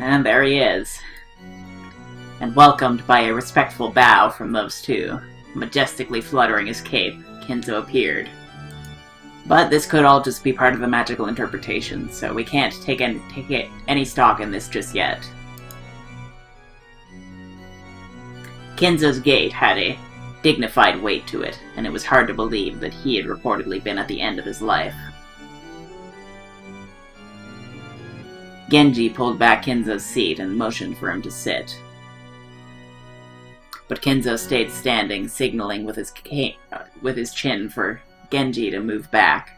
And there he is. And welcomed by a respectful bow from those two, majestically fluttering his cape, Kinzo appeared. But this could all just be part of a magical interpretation, so we can't take any stock in this just yet. Kinzo's gait had a dignified weight to it, and it was hard to believe that he had reportedly been at the end of his life. Genji pulled back Kinzo's seat and motioned for him to sit. But Kinzo stayed standing, signaling with his chin for Genji to move back.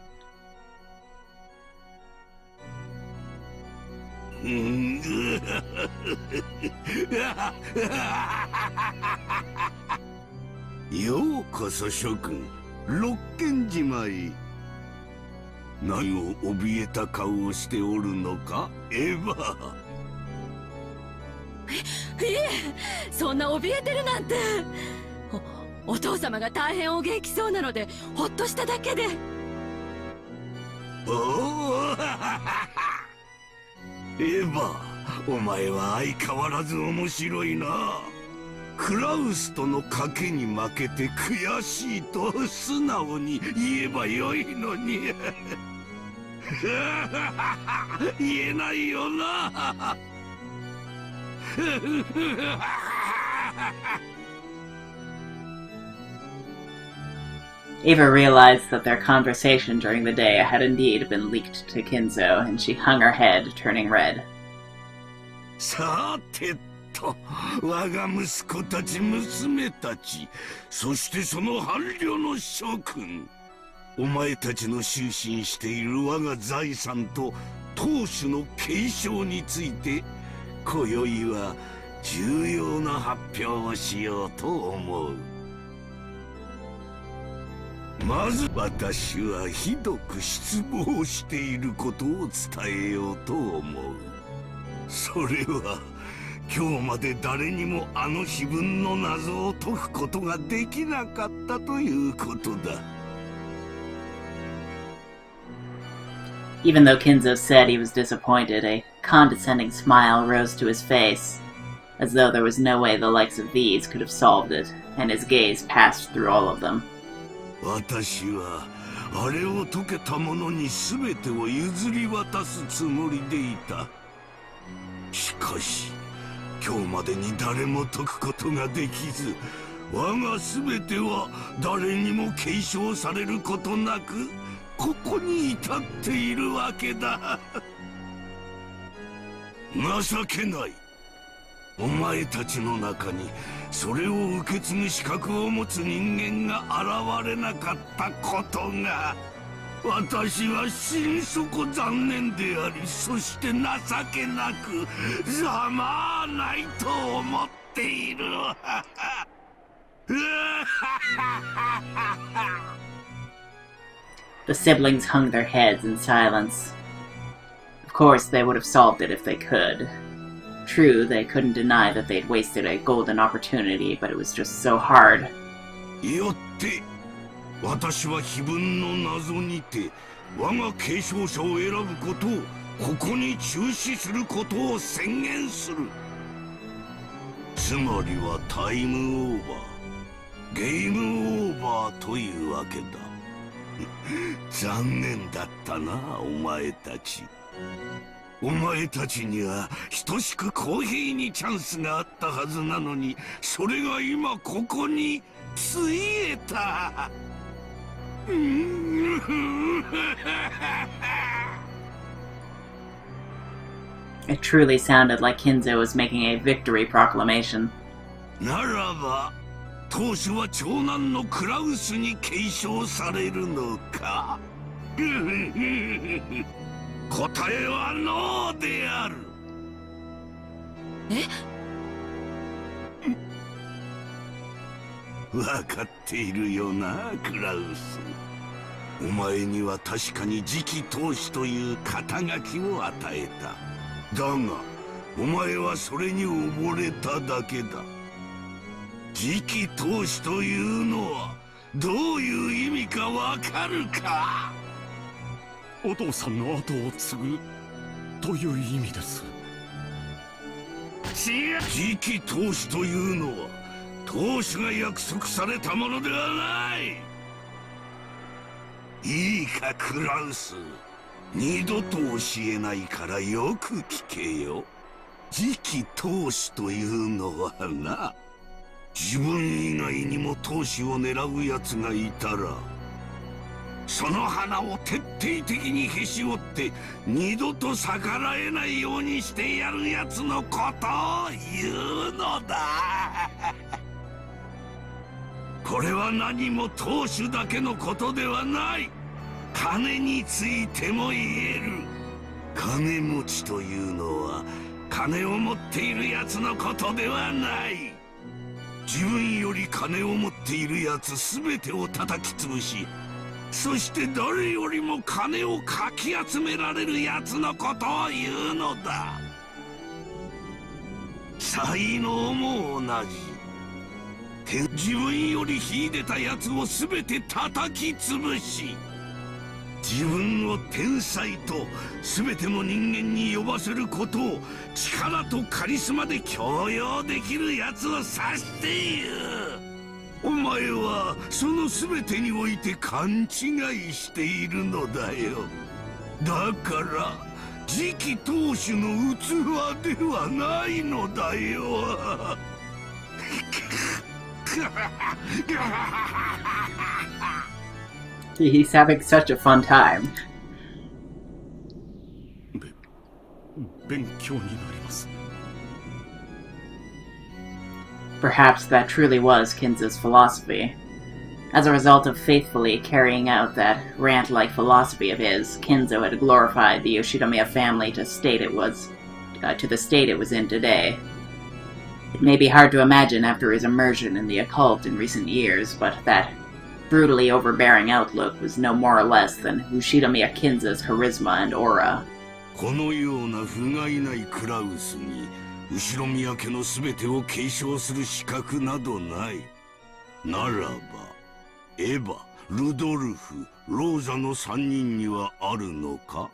ようこそ諸君、六軒島へ。何を怯えた顔をしておるのか、エヴァ。いえ、そんな怯えてるなんて。お父様が大変お元気そうなのでほっとしただけで。おおエヴァ、お前は相変わらず面白いな。クラウスとの賭けに負けて悔しいと素直に言えばよいのに言えないよな。Eva realized that their conversation during the day had indeed been leaked to Kinzo, and she hung her head, turning red. さてと、我が息子たち娘たち、そしてその伴侶の諸君、お前たちの就寝している我が財産と当主の継承について、今宵は重要な発表をしようと思う。まず私はひどく失望していることを伝えようと思う。それは今日まで誰にもあの碑文の謎を解くことができなかったということだ。Even though Kinzo said he was disappointed, a condescending smile rose to his face, as though there was no way the likes of these could have solved it, and his gaze passed through all of them. 私はあれを解けた者に全てを譲り渡すつもりでいた。しかし今日までに誰も解くことができず、我が全ては誰にも継承されることなくここに至っているわけだ。情けない。お前たちの中にそれを受け継ぐ資格を持つ人間が現れなかったことが、私は心底残念であり、そして情けなくざまあないと思っている。The siblings hung their heads in silence. Of course, they would have solved it if they could. True, they couldn't deny that they'd wasted a golden opportunity, but it was just so hard. よって私は碑文の謎にて我が継承者を選ぶことをここに中止することを宣言する。つまりはタイムオーバー、ゲームオーバーというわけだ。残念だったな、お前たち。お前たちには等しく公平にチャンスがあったはずなのに、それが今ここについえた。It truly sounded like Kinzo was making a victory proclamation. ならば当主は長男のクラウスに継承されるのか。答えはノーである。分かっているよな、クラウス。お前には確かに次期当主という肩書きを与えた。だがお前はそれに溺れただけだ。次期当主というのはどういう意味かわかるか。お父さんの後を継ぐという意味です。次期当主というのは当主が約束されたものではない。いいかクラウス、二度と教えないからよく聞けよ。次期当主というのはな、自分以外にも当主を狙う奴がいたら、その花を徹底的にへし折って二度と逆らえないようにしてやる奴のことを言うのだ。これは何も当主だけのことではない。金についても言える。金持ちというのは金を持っている奴のことではない。自分より金を持っている奴全てを叩き潰し、そして誰よりも金をかき集められる奴のことを言うのだ。才能も同じ。自分より秀でた奴を全て叩き潰し、自分を天才と全ての人間に呼ばせることを力とカリスマで強要できる奴を指している。お前はその全てにおいて勘違いしているのだよ。だから次期当主の器ではないのだよ。He's having such a fun time. 勉強になります。 Perhaps that truly was Kinzo's philosophy. As a result of faithfully carrying out that rant-like philosophy of his, Kinzo had glorified the Yoshinomiya family to the state it was in today. It may be hard to imagine after his immersion in the occult in recent years, but that brutally overbearing outlook was no more or less than Yoshinomiya Kinzo's charisma and aura. このような不甲斐ないクラウスに後ろ宮家の全てを継承する資格などない。ならばエヴァ、ルドルフ、ローザの3人にはあるのか。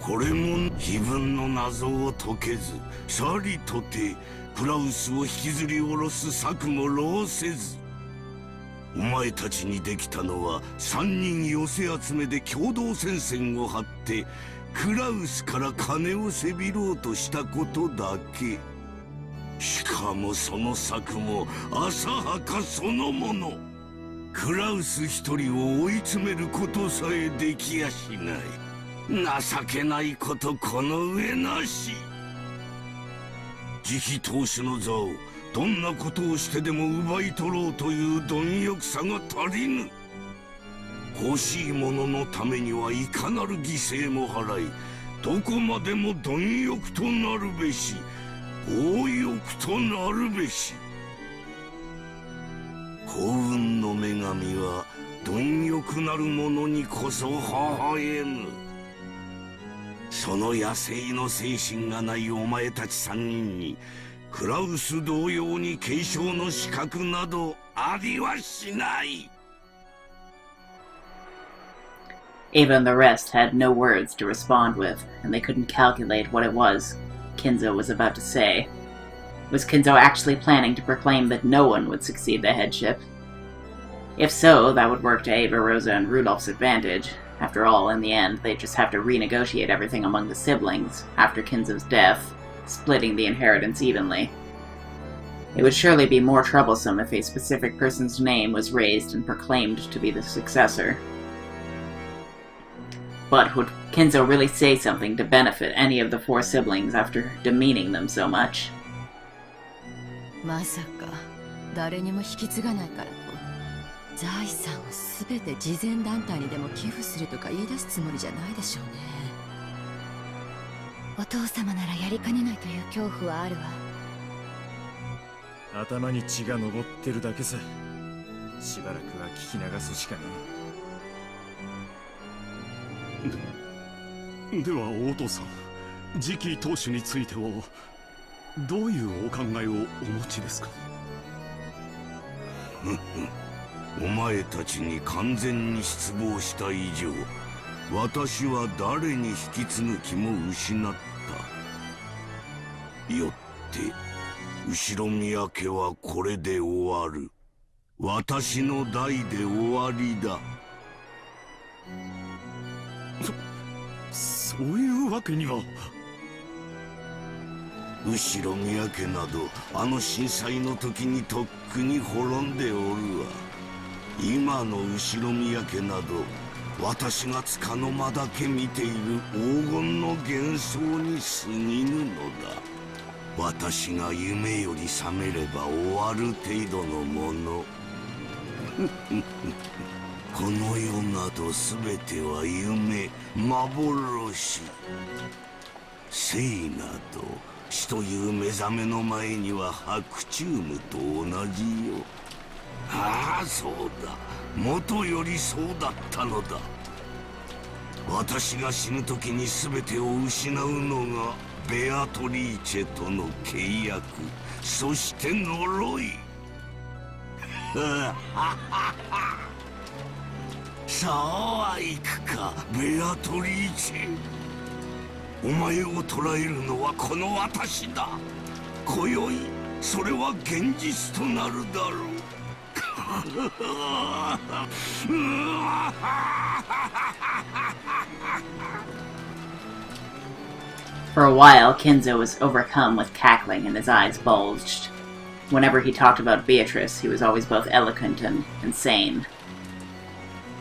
これも自分の謎を解けず、さりとてクラウスを引きずり下ろす策も浪せず、お前たちにできたのは3人寄せ集めで共同戦線を張ってクラウスから金をせびろうとしたことだけ。しかもその策も浅はかそのもの。クラウス一人を追い詰めることさえできやしない。情けないことこの上なし。次期当主の座をどんなことをしてでも奪い取ろうという貪欲さが足りぬ。欲しいもののためにはいかなる犠牲も払い、どこまでも貪欲となるべし、強欲となるべし。幸運の女神は貪欲なる者にこそ微笑む。その野生の精神がないお前たち3人にクラウス同様に継承の資格などありはしない。 Ava and the rest had no words to respond with, and they couldn't calculate what it was Kinzo was about to say. Was Kinzo actually planning to proclaim that no one would succeed the headship? If so, that would work to Ava, Rosa, and Rudolph's advantage. After all, in the end, they'd just have to renegotiate everything among the siblings after Kinzo's death, splitting the inheritance evenly. It would surely be more troublesome if a specific person's name was raised and proclaimed to be the successor. But would Kinzo really say something to benefit any of the 4 siblings after demeaning them so much? まさか誰にも引き継がないからと財産を全て慈善団体にでも寄付するとか言い出すつもりじゃないでしょうね。お父様ならやりかねないという恐怖はあるわ。頭に血が上ってるだけさ。しばらくは聞き流すしかねえ。ではお父さん、次期当主についてはどういうお考えをお持ちですか。お前たちに完全に失望した以上、私は誰に引き継ぐ気も失った。よって後宮家はこれで終わる。私の代で終わりだ。そういうわけには。後宮家などあの震災の時にとっくに滅んでおるわ。今の後宮家など私が束の間だけ見ている黄金の幻想に過ぎぬのだ。私が夢より覚めれば終わる程度のもの。この世など全ては夢、幻。生など死という目覚めの前には白昼夢と同じよ。ああ、そうだ。元よりそうだったのだ。私が死ぬ時に全てを失うのがベアトリーチェとの契約、そして呪い。さあ行くか、ベアトリーチェ。お前を捕らえるのはこの私だ。今宵それは現実となるだろう。For a while, Kinzo was overcome with cackling and his eyes bulged. Whenever he talked about Beatrice, he was always both eloquent and insane.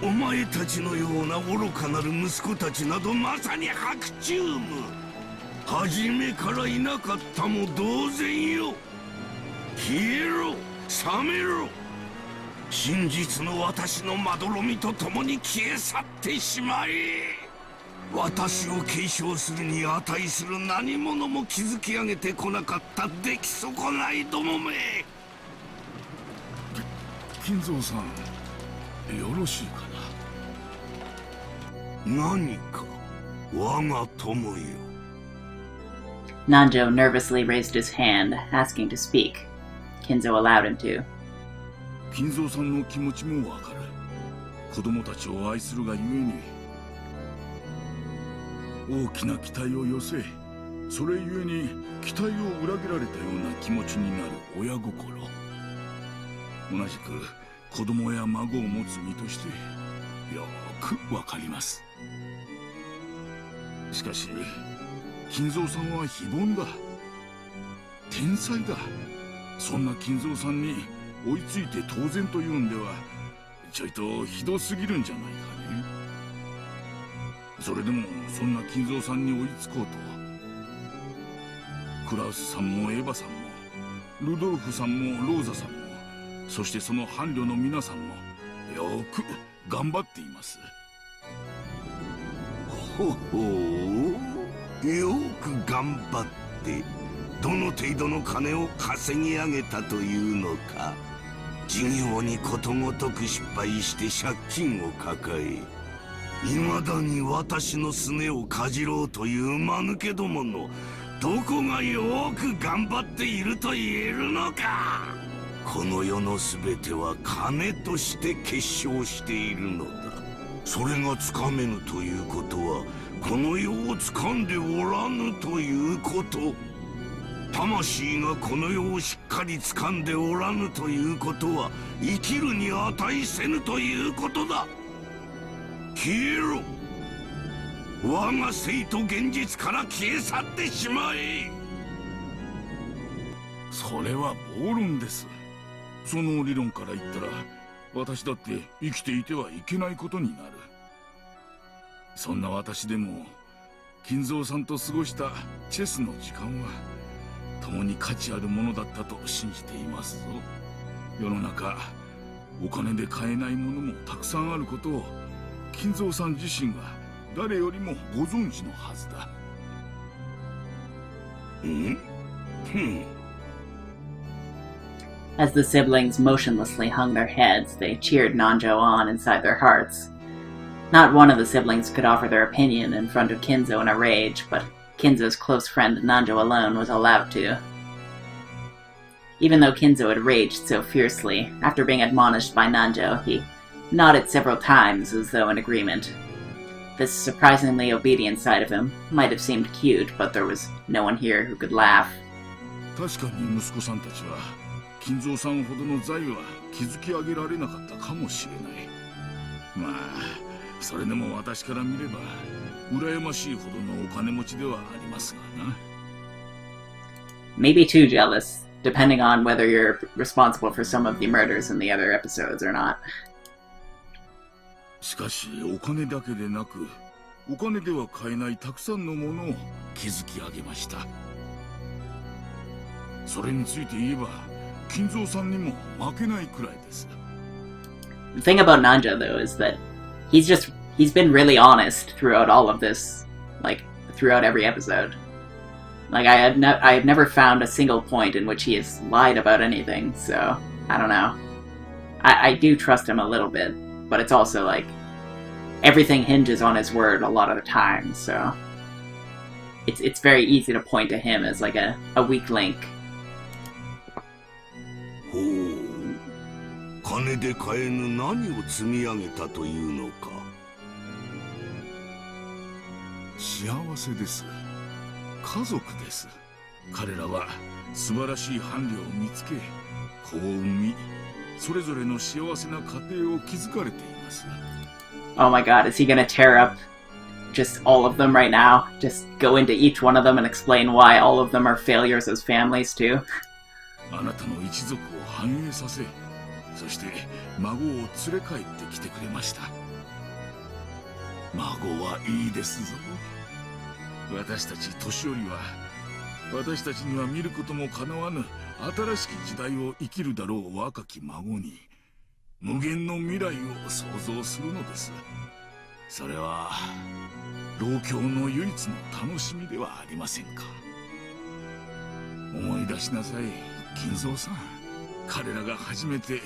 お前たちのような愚かなる息子たちなどまさに白昼夢。初めからいなかったも同然よ。消えろ、覚めろ。真実の私のまどろみと共に消え去ってしまえ。私を継承するに値する何者も築き上げてこなかった出来損ないどもめ。金蔵さん、よろしいかな。何か我が友よ。Nanjo nervously raised his hand, asking to speak. Kinzo allowed him to. 金蔵さんの気持ちもわかる。子供たちを愛するがゆえに大きな期待を寄せ、それゆえに期待を裏切られたような気持ちになる親心。同じく子供や孫を持つ身としてよーくわかります。しかし金蔵さんは非凡だ、天才だ。そんな金蔵さんに追いついて当然というんではちょいとひどすぎるんじゃないかね。それでもそんな金蔵さんに追いつこうとクラウスさんもエヴァさんもルドルフさんもローザさんも、そしてその伴侶の皆さんもよーく頑張っています。ほほう、よく頑張って。どの程度の金を稼ぎ上げたというのか。事業にことごとく失敗して借金を抱え、未だに私のすねをかじろうという間抜けどものどこがよく頑張っていると言えるのか。この世の全ては金として結晶しているのだ。それがつかめぬということはこの世をつかんでおらぬということ。魂がこの世をしっかり掴んでおらぬということは生きるに値せぬということだ。消えろ。我が生と現実から消え去ってしまえ。それは暴論です。その理論から言ったら私だって生きていてはいけないことになる。そんな私でも金蔵さんと過ごしたチェスの時間は共に価値あるものだったと信じていますぞ。世の中お金で買えないものもたくさんあることを金蔵さん自身が誰よりもご存知のはずだ。As the siblings motionlessly hung their heads, they cheered Nanjo on inside their hearts. Not one of the siblings could offer their opinion in front of Kinzo in a rage, but Kinzo's close friend Nanjo alone was allowed to. Even though Kinzo had raged so fiercely, after being admonished by Nanjo, he nodded several times as though in agreement. This surprisingly obedient side of him might have seemed cute, but there was no one here who could laugh. 確かに息子さんたちは金蔵さんほどの財は築き上げられなかったかもしれない。まあそれでも私から見れば羨ましいほどのお金持ちではありますがな。 Maybe too jealous, depending on whether you're responsible for some of the murders in the other episodes or not. しかしお金だけでなくお金では買えないたくさんのものを築き上げました。それについて言えば金蔵さんにも負けないくらいです。 The thing about Nanja, though, is that he's been really honest throughout all of this, like, throughout every episode. Like, I have never found a single point in which he has lied about anything, so, I don't know. I do trust him a little bit, but it's also, like, everything hinges on his word a lot of the time, so... It's very easy to point to him as, like, a weak link. ほう、金で買えぬ何を積み上げたというのか。幸せです。家族です。彼らは素晴らしい伴侶を見つけ、子を産み、それぞれの幸せな家庭を築かれています。 Oh my god, is he gonna tear up just all of them right now? Just go into each one of them and explain why all of them are failures as families too? あなたの一族を繁栄させ、そして孫を連れ帰ってきてくれました。孫はいいですぞ。私たち年寄りは、私たちには見ることもかなわぬ新しき時代を生きるだろう若き孫に無限の未来を想像するのです。それは老境の唯一の楽しみではありませんか。思い出しなさい、金蔵さん。彼らが初めて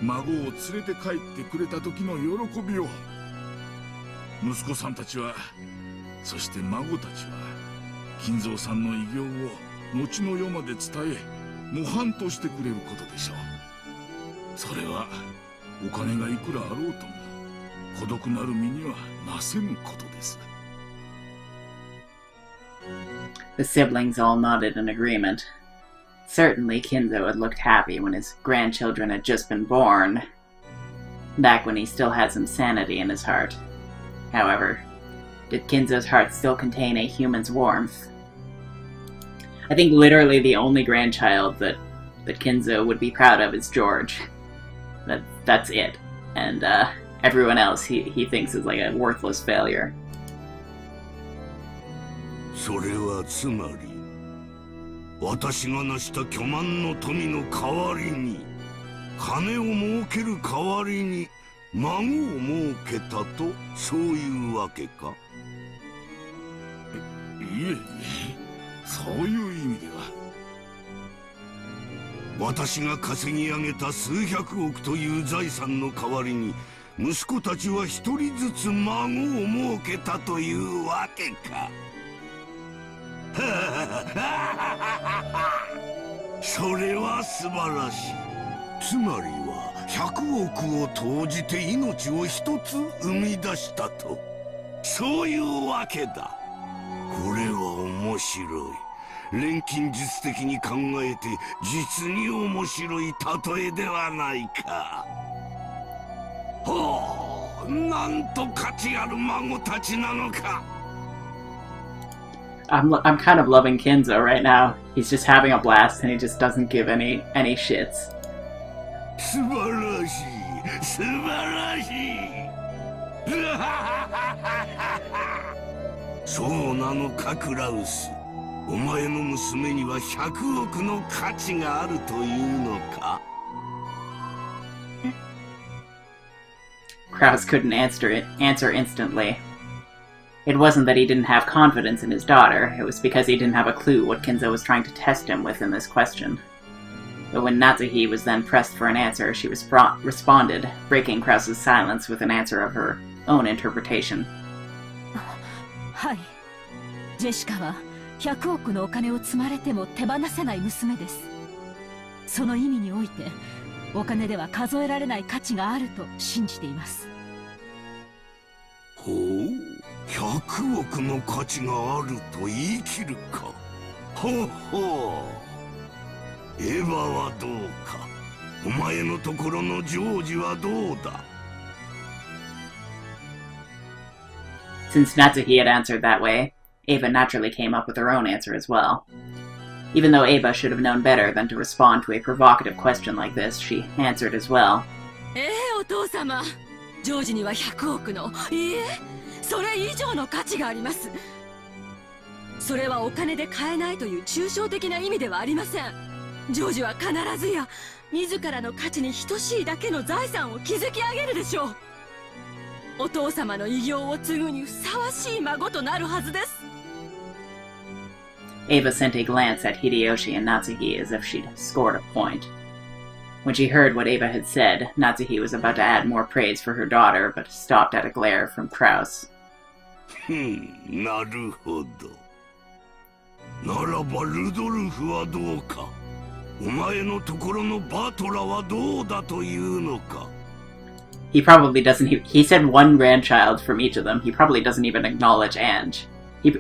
孫を連れて帰ってくれた時の喜びを。息子さんたちは、そして孫たちは金蔵さんの偉業を後の世まで伝え模範としてくれることでしょう。それはお金がいくらあろうとも孤独なる身にはなせぬことです。 The siblings all nodded in agreement. Certainly, Kinzo had looked happy when his grandchildren had just been born, back when he still had some sanity in his heart. However, did Kinzo's heart still contain a human's warmth? I think literally the only grandchild that Kinzo would be proud of is George. That's it. And everyone else he thinks is like a worthless failure. それはつまり、私が成した巨万の富の代わりに、金を儲ける代わりに孫を儲けたと、そういうわけか。いえいえ、そういう意味では。私が稼ぎ上げた数百億という財産の代わりに、息子たちは一人ずつ孫を設けたというわけか。それは素晴らしい。つまりは100億を投じて命を一つ生み出したと、そういうわけだ。これは面白い。錬金術的に考えて実に面白い例えではないか。ほう、なんと価値ある孫たちなのか。I'm kind of loving Kinzo right now. He's just having a blast and he just doesn't give any shits. 素晴らしい、素晴らしい。そうなのか、クラウス。お前の娘には100億の価値があるというのか。Kraus couldn't answer instantly. It wasn't that he didn't have confidence in his daughter, it was because he didn't have a clue what Kinzo was trying to test him with in this question. But when Natsuhi was then pressed for an answer, she responded, breaking Kraus's silence with an answer of her own interpretation. はい。ジェシカは100億のお金を積まれても手放せない娘です。その意味において、お金では数えられない価値があると信じています。ほう、100億の価値があると言い切るか。ほうほう。エヴァはどうか。お前のところのジョージはどうだ。 Since Natsuhi had answered that way, Ava naturally came up with her own answer as well. Even though Ava should have known better than to respond to a provocative question like this, she answered as well. お父様、ジョージには100億の、いいえ、それ以上の価値があります。それはお金で買えないという抽象的な意味ではありません。ジョージは必ずや自らの価値に等しいだけの財産を築き上げるでしょう。お父様の偉業を継ぐにふさわしい孫となるはずです。Ava sent a glance at Hideyoshi and Natsuhi as if she'd scored a point. When she heard what Ava had said, Natsuhi was about to add more praise for her daughter, but stopped at a glare from Kraus. なるほど。ならばルドルフはどうか。お前のところのバトラはどうだというのか。He probably doesn't. He said one grandchild from each of them. He probably doesn't even acknowledge Ange.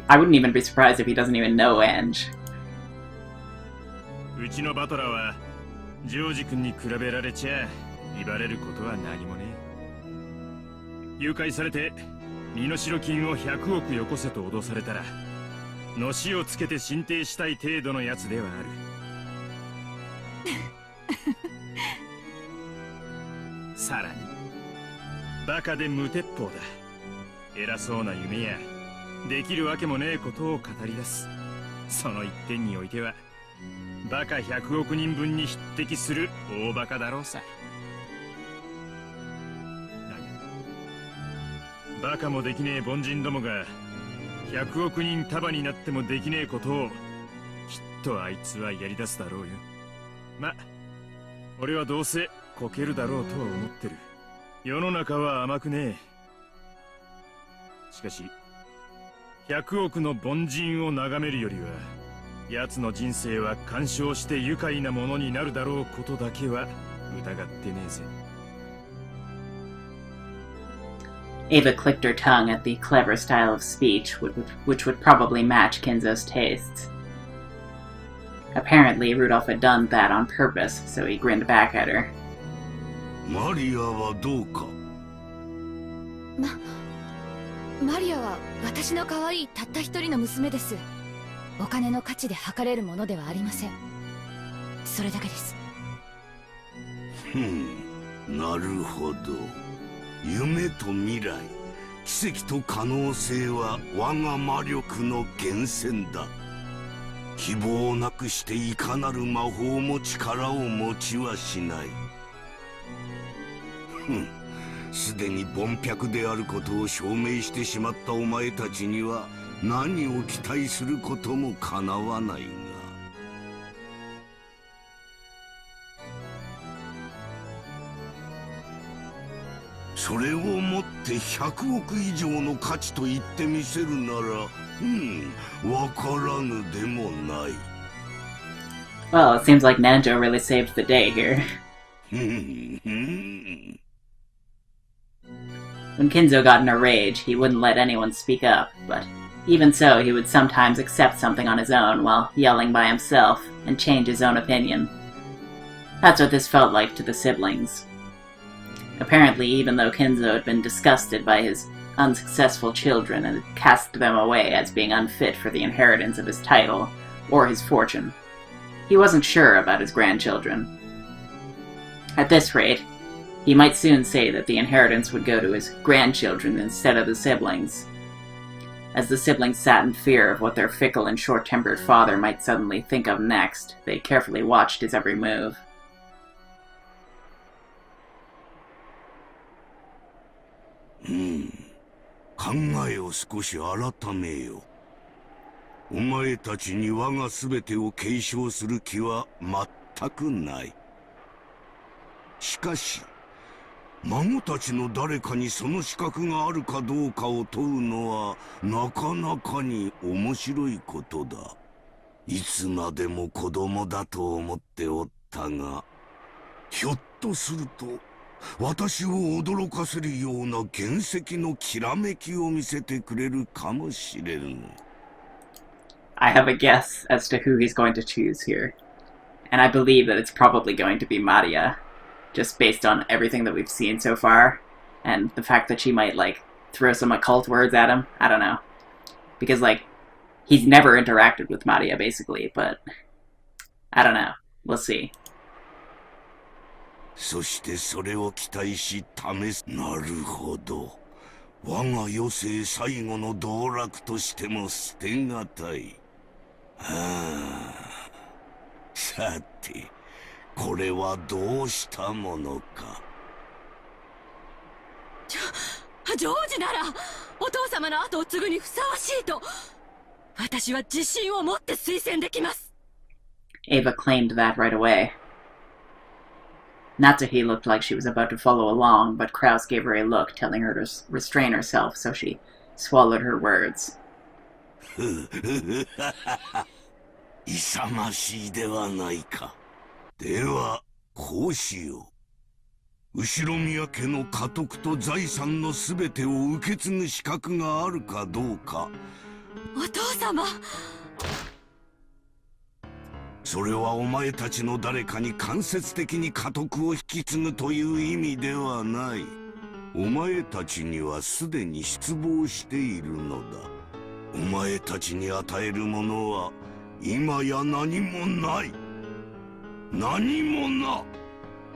I wouldn't even be surprised if he doesn't even know Ange. うちのバトラーはジョージ君に比べられちゃ言われることは何もねえ。誘拐されて身代金を100億よこせと脅されたらのしをつけて進呈したい程度のやつではある。さらにバカで無鉄砲だ。偉そうな夢やできるわけもねえことを語り出す。その一点においてはバカ100億人分に匹敵する大バカだろうさ。だがバカもできねえ凡人どもが100億人束になってもできねえことをきっとあいつはやり出すだろうよ。ま、俺はどうせこけるだろうとは思ってる。世の中は甘くねえ。しかし100億の凡人を眺めるよりは奴の人生は干渉して愉快なものになるだろうことだけは疑ってねえぜ。Ava clicked her tongue at the clever style of speech, which would probably match Kinzo's tastes. Apparently, Rudolph had done that on purpose, so he grinned back at her. マリアはどうか。マリアは私の可愛いたった一人の娘です。お金の価値で測れるものではありません。それだけです。なるほど。夢と未来、奇跡と可能性は我が魔力の源泉だ。希望をなくしていかなる魔法も力を持ちはしない。すでに凡百であることを証明してしまったお前たちには何を期待することもかなわないが。それをもって100億以上の価値と言ってみせるなら、わからぬでもない。Well, it seems like Nanjo really saved the day here. When Kinzo got in a rage, he wouldn't let anyone speak up, but even so, he would sometimes accept something on his own while yelling by himself and change his own opinion. That's what this felt like to the siblings. Apparently, even though Kinzo had been disgusted by his unsuccessful children and had cast them away as being unfit for the inheritance of his title or his fortune, he wasn't sure about his grandchildren. At this rate, he might soon say that the inheritance would go to his grandchildren instead of the siblings. As the siblings sat in fear of what their fickle and short-tempered father might suddenly think of next, they carefully watched his every move. 考えを少し改めよ。お前たちに我が全てを継承する気は全くない。しかし孫たちの誰かにその資格があるかどうかを問うのはなかなかに面白いことだ。いつまでも子供だと思っておったが、ひょっとすると私を驚かせるような原石のきらめきを見せてくれるかもしれん。I have a guess as to who he's going to choose here. And I believe that it's probably going to be Maria, just based on everything that we've seen so far, and the fact that she might, like, throw some occult words at him. I don't know. Because, like, he's never interacted with Maria, basically, but I don't know. We'll see. そしてそれを期待し試す。なるほど。我が余生最後の道楽としても捨てがたい。はあ。さて、これはどうしたものか。ジョージならお父様の後を継ぐにふさわしいと私は自信を持って推薦できます。 Ava claimed that right away. Natsuhi looked like she was about to follow along, but Kraus gave her a look, telling her to restrain herself, so she swallowed her words. 勇ましいではないか。ではこうしよう。後宮家の家督と財産のすべてを受け継ぐ資格があるかどうか。お父様。それはお前たちの誰かに間接的に家督を引き継ぐという意味ではない。お前たちにはすでに失望しているのだ。お前たちに与えるものは今や何もない。何もな。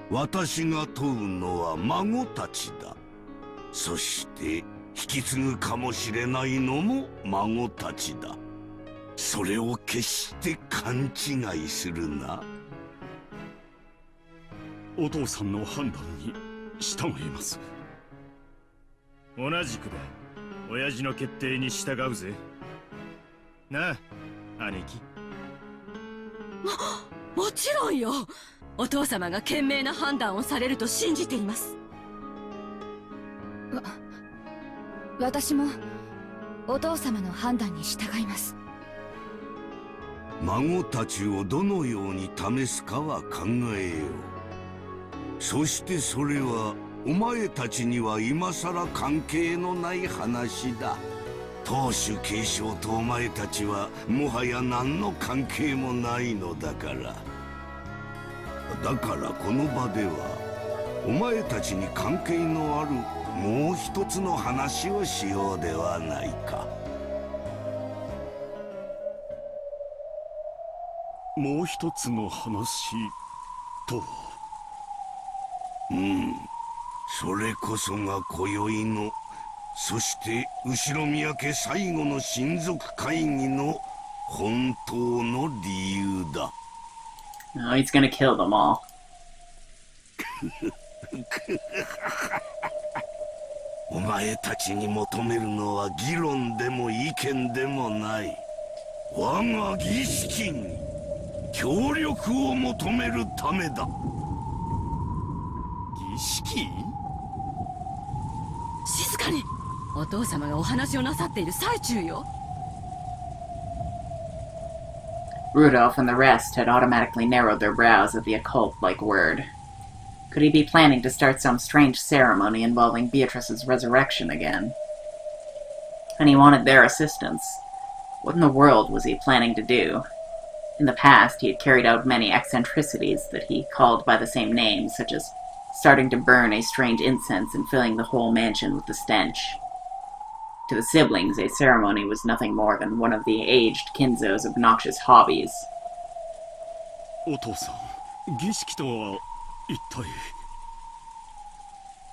私が問うのは孫たちだ。そして引き継ぐかもしれないのも孫たちだ。それを決して勘違いするな。お父さんの判断に従います。同じくだ。親父の決定に従うぜ。なあ、姉貴。もちろんよ。お父様が賢明な判断をされると信じています。私もお父様の判断に従います。孫たちをどのように試すかは考えよう。そしてそれはお前たちには今さら関係のない話だ。当主継承とお前たちはもはや何の関係もないのだから。だからこの場ではお前たちに関係のあるもう一つの話をしようではないか。もう一つの話とは。それこそが今宵の、そして後宮家最後の親族会議の本当の理由だ。No, he's gonna kill them all. お前たちに求めるのは議論でも意見でもない。我が儀式に協力を求めるためだ。儀式？静かに。お父様がお話をなさっている最中よ。Rudolph and the rest had automatically narrowed their brows at the occult-like word. Could he be planning to start some strange ceremony involving Beatrice's resurrection again? And he wanted their assistance. What in the world was he planning to do? In the past, he had carried out many eccentricities that he called by the same name, such as starting to burn a strange incense and filling the whole mansion with the stench. To the siblings, a ceremony was nothing more than one of the aged Kinzo's obnoxious hobbies. お父さん、儀式とは一体。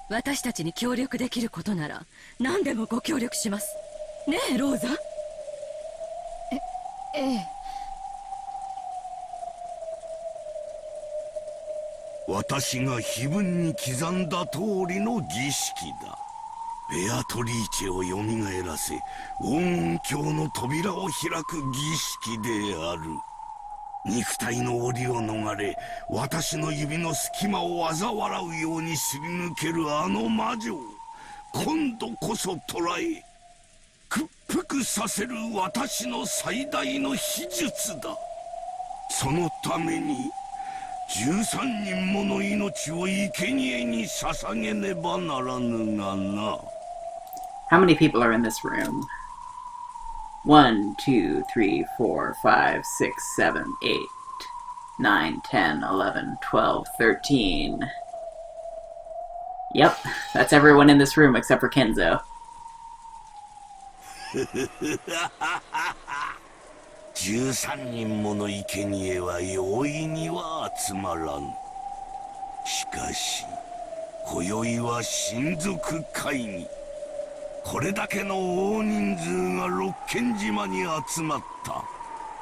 私たちに協力できることなら何でもご協力します。ねえ、ローザ。ええ。私が碑文に刻んだ通りの儀式だ。ベアトリーチェを蘇らせ、黄金鏡の扉を開く儀式である。肉体の檻を逃れ、私の指の隙間を嘲笑うようにすり抜けるあの魔女を、今度こそ捕らえ、屈服させる私の最大の秘術だ。そのために、13人もの命を生贄に捧げねばならぬがな。How many people are in this room? 1, 2, 3, 4, 5, 6, 7, 8. 9, 10, 11, 12, 13. Yep, that's everyone in this room except for Kenzo. 13人もの生贄は容易には集まらん。しかし今宵は親族会議。これだけの大人数が六軒島に集まった。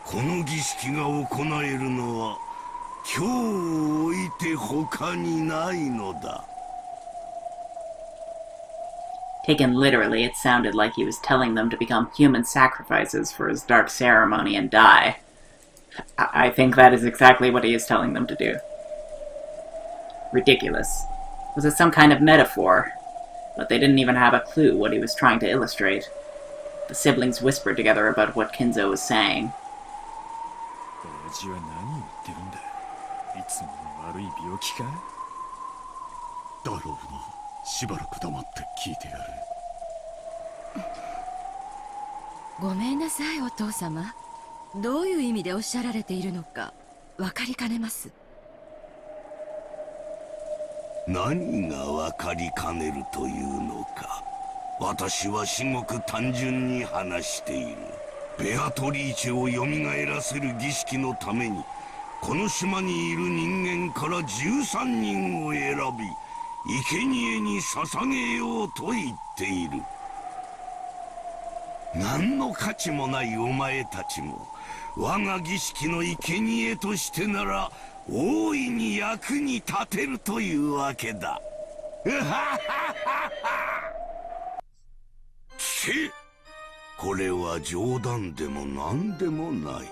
この儀式が行えるのは今日を置いて他にないのだ。 Taken literally, it sounded like he was telling them to become human sacrifices for his dark ceremony and die. I think that is exactly what he is telling them to do. Ridiculous. Was it some kind of metaphor? But they didn't even have a clue what he was trying to illustrate. The siblings whispered together about what Kinzo was saying. 親父は何を言ってるんだ。いつもの悪い病気か。だろうな。しばらく黙って聞いてやる。ごめんなさい、お父様。どういう意味でおっしゃられているのか分かりかねます。何が分かりかねるというのか。私は至極単純に話している。ベアトリーチェを蘇らせる儀式のためにこの島にいる人間から13人を選び生贄に捧げようと言っている。何の価値もないお前たちも我が儀式の生贄としてなら大いに役に立てるというわけだ。聞け、これは冗談でも何でもない。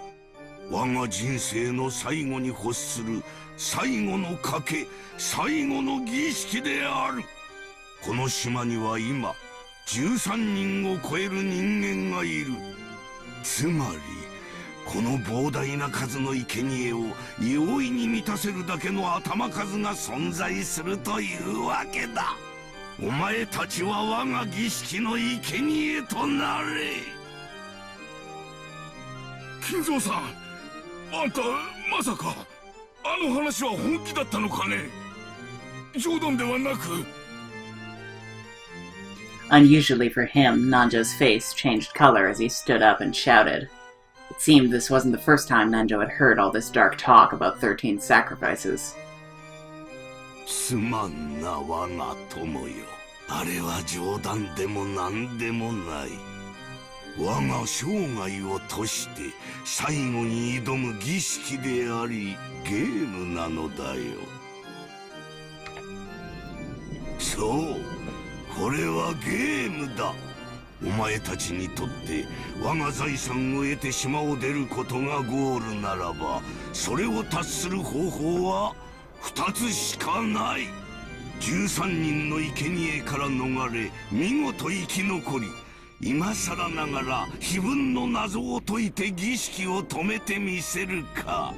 我が人生の最後に欲する最後の賭け、最後の儀式である。この島には今13人を超える人間がいる。つまりこの膨大な数の生贄を容易に満たせるだけの頭数が存在するというわけだ。お前たちは我が儀式の生贄となれ。金蔵さん、あんたまさかあの話は本気だったのかね。冗談ではなく。Unusually for him, Nanjo's face changed color as he stood up and shouted. It seemed this wasn't the first time Nanjo had heard all this dark talk about 13 sacrifices. すまんな我が友よ。あれは冗談でも何でもない。我が生涯を賭して最後に挑む儀式でありゲームなのだよ。そう、これはゲームだ。お前たちにとって我が財産を得て島を出ることがゴールならば、それを達する方法は2つしかない。13人の生贄から逃れ見事生き残り、今更ながら非分の謎を解いて儀式を止めてみせるか、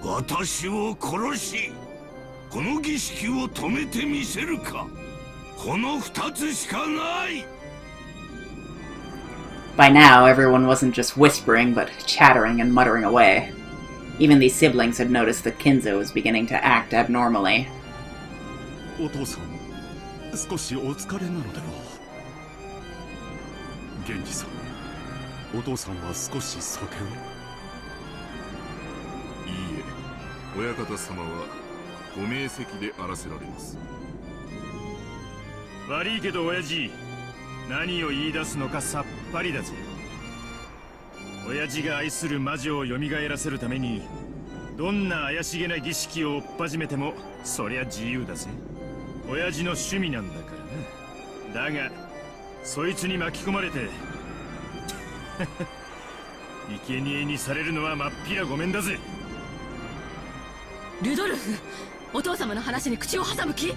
私を殺しこの儀式を止めてみせるか。この2つしかない。 By now, everyone wasn't just whispering, but chattering and muttering away. Even these siblings had noticed that Kinzo was beginning to act abnormally. お父さん、少しお疲れなのでは。源氏さん、お父さんは少し酒を。いいえ、親方様はご明晰であらせられます。悪いけど親父、何を言い出すのかさっぱりだぜ。親父が愛する魔女を蘇らせるためにどんな怪しげな儀式を追っ始めてもそりゃ自由だぜ。親父の趣味なんだからな。だがそいつに巻き込まれて生贄にされるのはまっぴらごめんだぜ。ルドルフ、お父様の話に口を挟む気？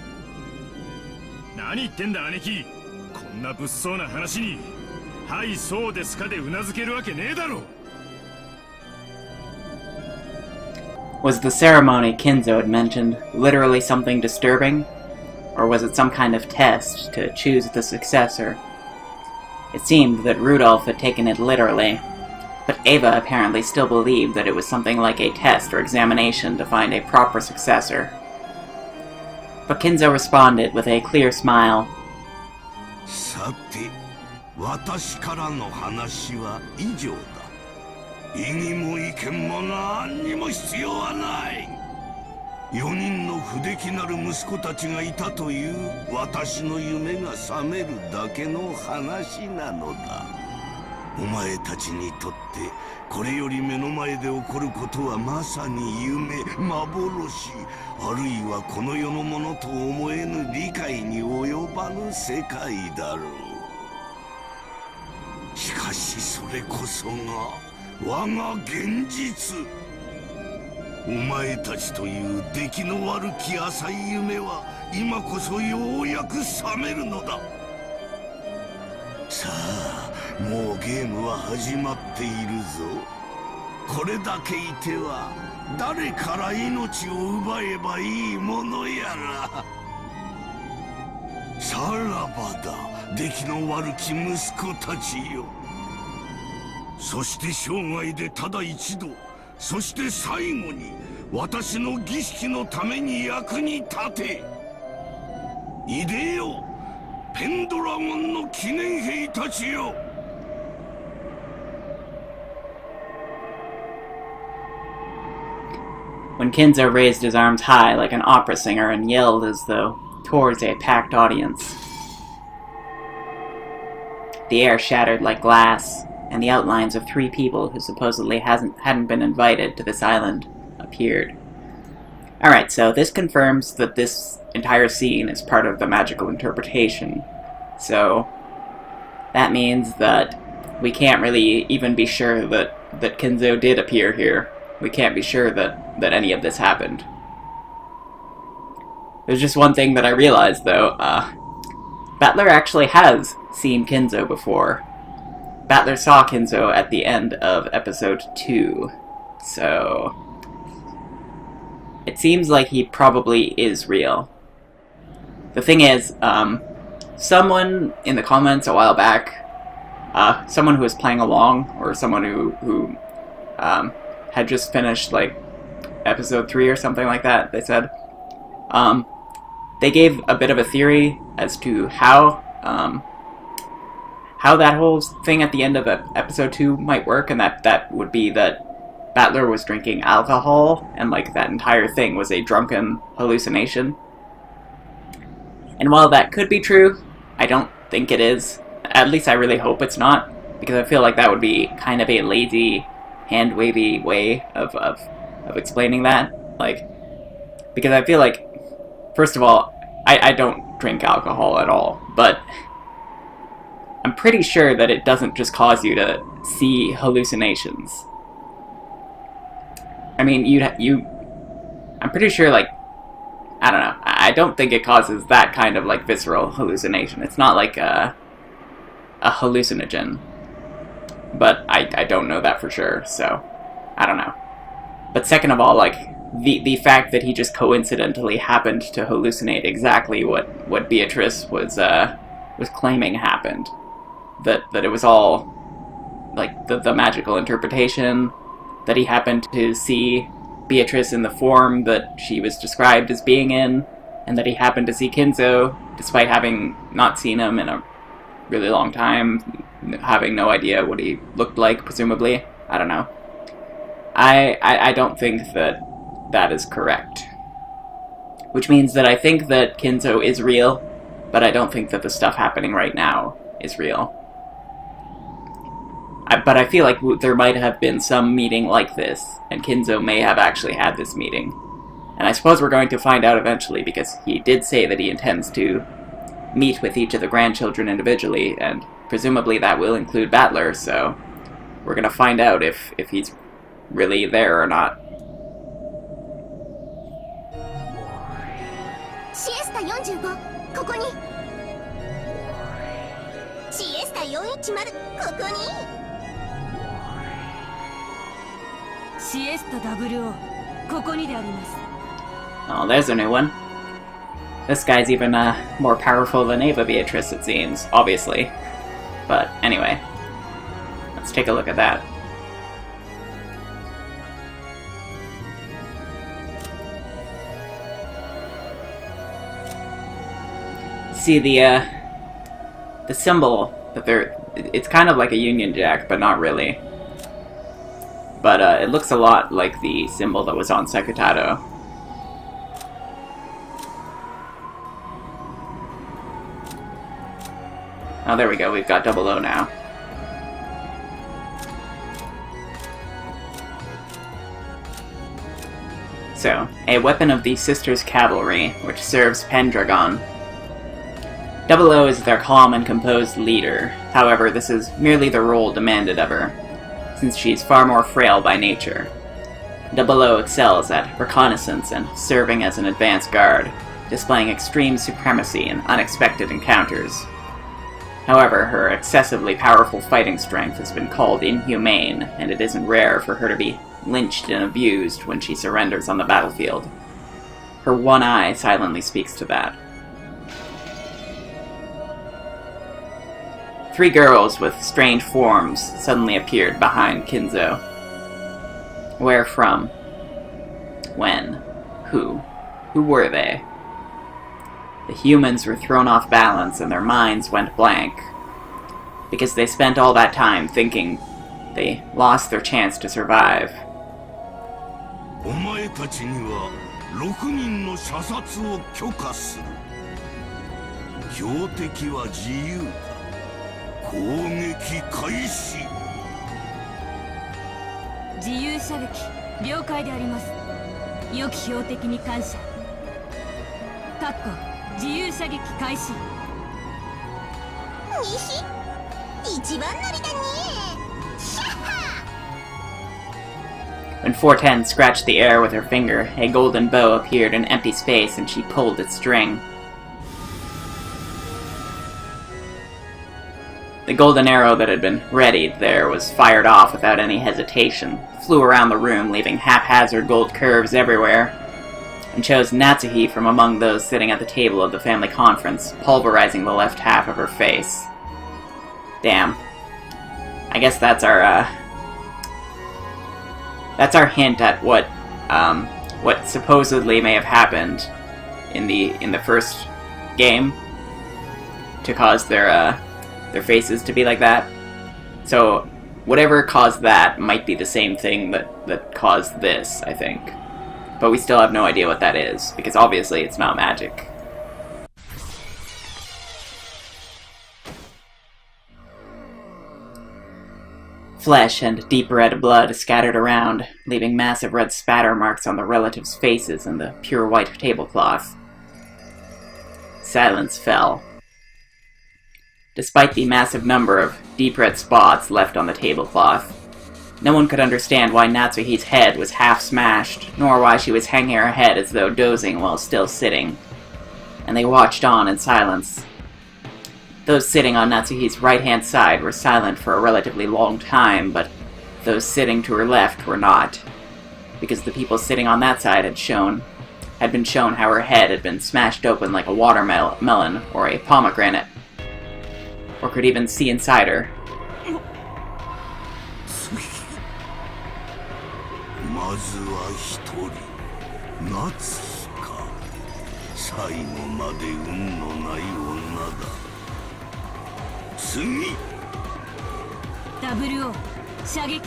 何言ってんだ姉貴。こんな物騒な話にはいそうですかでうなずけるわけねえだろ。 Was the ceremony Kinzo had mentioned literally something disturbing? Or was it some kind of test to choose the successor? It seemed that Rudolph had taken it literally, But Ava apparently still believed that it was something like a test or examination to find a proper successor. But Kinzo responded with a clear smile. さて、私からの話は以上だ。異議も意見も何にも必要はない。4人の不出来なる息子たちがいたという私の夢が覚めるだけの話なのだ。お前たちにとってこれより目の前で起こることはまさに夢、幻、あるいはこの世のものと思えぬ理解に及ばぬ世界だろう。しかしそれこそが我が現実。お前たちという出来の悪き浅い夢は今こそようやく覚めるのだ。さあ、もうゲームは始まっているぞ。これだけいては誰から命を奪えばいいものやら。さらばだ、出来の悪き息子たちよ。そして生涯でただ一度、そして最後に私の儀式のために役に立て。いでよ、ペンドラゴンの記念兵たちよ。When Kinzo raised his arms high like an opera singer and yelled as though towards a packed audience, the air shattered like glass, and the outlines of 3 people who supposedly hadn't been invited to this island appeared. Alright, so this confirms that this entire scene is part of the magical interpretation. So that means that we can't really even be sure that Kinzo did appear here. We can't be sure that any of this happened. There's just one thing that I realized, though. Battler actually has seen Kinzo before. Battler saw Kinzo at the end of episode 2. So it seems like he probably is real. The thing is, someone in the comments a while back, someone who was playing along, or someone who had just finished, like, episode 3 or something like that, they said, they gave a bit of a theory as to how that whole thing at the end of episode 2 might work, and that would be that Battler was drinking alcohol, and, like, that entire thing was a drunken hallucination. And while that could be true, I don't think it is. At least I really hope it's not, because I feel like that would be kind of a lazy, hand-wavy way of explaining that. Like, because I feel like, first of all, I don't drink alcohol at all, but I'm pretty sure that it doesn't just cause you to see hallucinations. I mean, I'm pretty sure, like, I don't know, I don't think it causes that kind of, like, visceral hallucination. It's not like a hallucinogen. But I don't know that for sure, so I don't know. But second of all, like, the fact that he just coincidentally happened to hallucinate exactly what Beatrice was claiming happened. That it was all, like, the magical interpretation, that he happened to see Beatrice in the form that she was described as being in, and that he happened to see Kinzo, despite having not seen him in a really long time, having no idea what he looked like, presumably. I don't know. I don't think that is correct. Which means that I think that Kinzo is real, but I don't think that the stuff happening right now is real. But I feel like there might have been some meeting like this, and Kinzo may have actually had this meeting. And I suppose we're going to find out eventually, because he did say that he intends to meet with each of the grandchildren individually, and presumably that will include Battler, so we're gonna find out if he's really there or not. Siesta 45, ここに。Siesta 410, ここに。Siesta WO, ここにであります。 Oh, there's a new one. This guy's even more powerful than Ava Beatrice, it seems, obviously. But anyway, let's take a look at that. see the symbol that it's kind of like a Union Jack, but not really. But it looks a lot like the symbol that was on Sekutado. Oh, there we go, we've got 00 now. So, a weapon of the Sisters' Cavalry, which serves Pendragon. 00 is their calm and composed leader. However, this is merely the role demanded of her, since she's far more frail by nature. 00 excels at reconnaissance and serving as an advance guard, displaying extreme supremacy in unexpected encounters. However, her excessively powerful fighting strength has been called inhumane, and it isn't rare for her to be lynched and abused when she surrenders on the battlefield. Her one eye silently speaks to that. 3 girls with strange forms suddenly appeared behind Kinzo. Where from? When? Who? Who were they? The humans were thrown off balance and their minds went blank, because they spent all that time thinking they lost their chance to survive. お前たちには6人の射殺を許可する。標的は自由だ。攻撃開始。自由射撃了解であります。良き標的に感謝。かっこ自由射撃開始。西一番乗りだね。シャッハ When 410 scratched the air with her finger, a golden bow appeared in empty space and she pulled its string. The golden arrow that had been readied there was fired off without any hesitation, flew around the room leaving haphazard gold curves everywhere, and chose Natsuhi from among those sitting at the table of the family conference, pulverizing the left half of her face. Damn. I guess that's our hint at what supposedly may have happened in the first game to cause their faces to be like that. So whatever caused that might be the same thing that caused this, I think. But we still have no idea what that is, because obviously it's not magic. Flesh and deep red blood scattered around, leaving massive red spatter marks on the relatives' faces and the pure white tablecloth. Silence fell. Despite the massive number of deep red spots left on the tablecloth, no one could understand why Natsuhi's head was half smashed, nor why she was hanging her head as though dozing while still sitting. And they watched on in silence. Those sitting on Natsuhi's right-hand side were silent for a relatively long time, but those sitting to her left were not, because the people sitting on that side had been shown how her head had been smashed open like a watermelon or a pomegranate, or could even see inside her. まずは一人、夏日か。最後まで運のない女だ。次。00射撃。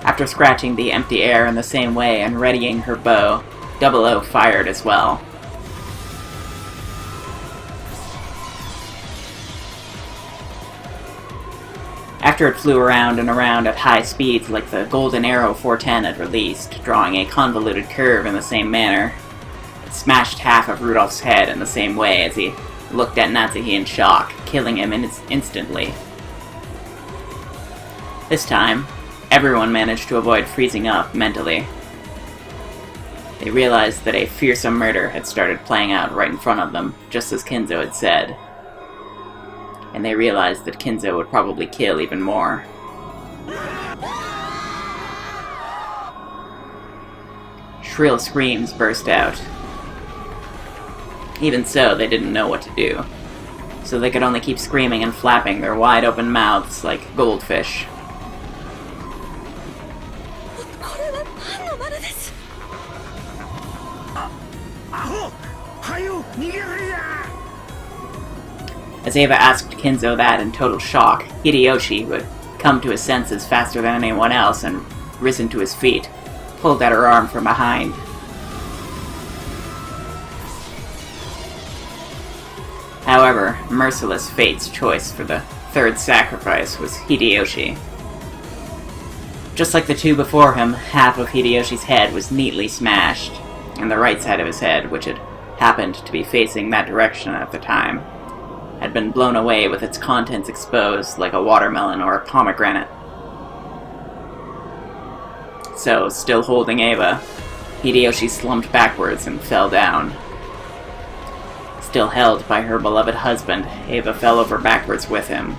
After scratching the empty air in the same way and readying her bow, 00 fired as well. After it flew around and around at high speeds like the golden arrow 410 had released, drawing a convoluted curve in the same manner, it smashed half of Rudolph's head in the same way as he looked at Natsuhi in shock, killing him instantly. This time, everyone managed to avoid freezing up mentally. They realized that a fearsome murder had started playing out right in front of them, just as Kinzo had said. And they realized that Kinzo would probably kill even more. Shrill screams burst out. Even so, they didn't know what to do, so they could only keep screaming and flapping their wide-open mouths like goldfish. As Eva asked Kinzo that in total shock, Hideyoshi, who had come to his senses faster than anyone else and risen to his feet, pulled at her arm from behind. However, merciless fate's choice for the third sacrifice was Hideyoshi. Just like the two before him, half of Hideyoshi's head was neatly smashed, and the right side of his head, which had happened to be facing that direction at the time, had been blown away with its contents exposed like a watermelon or a pomegranate. So, still holding Eva, Hideyoshi slumped backwards and fell down. Still held by her beloved husband, Eva fell over backwards with him.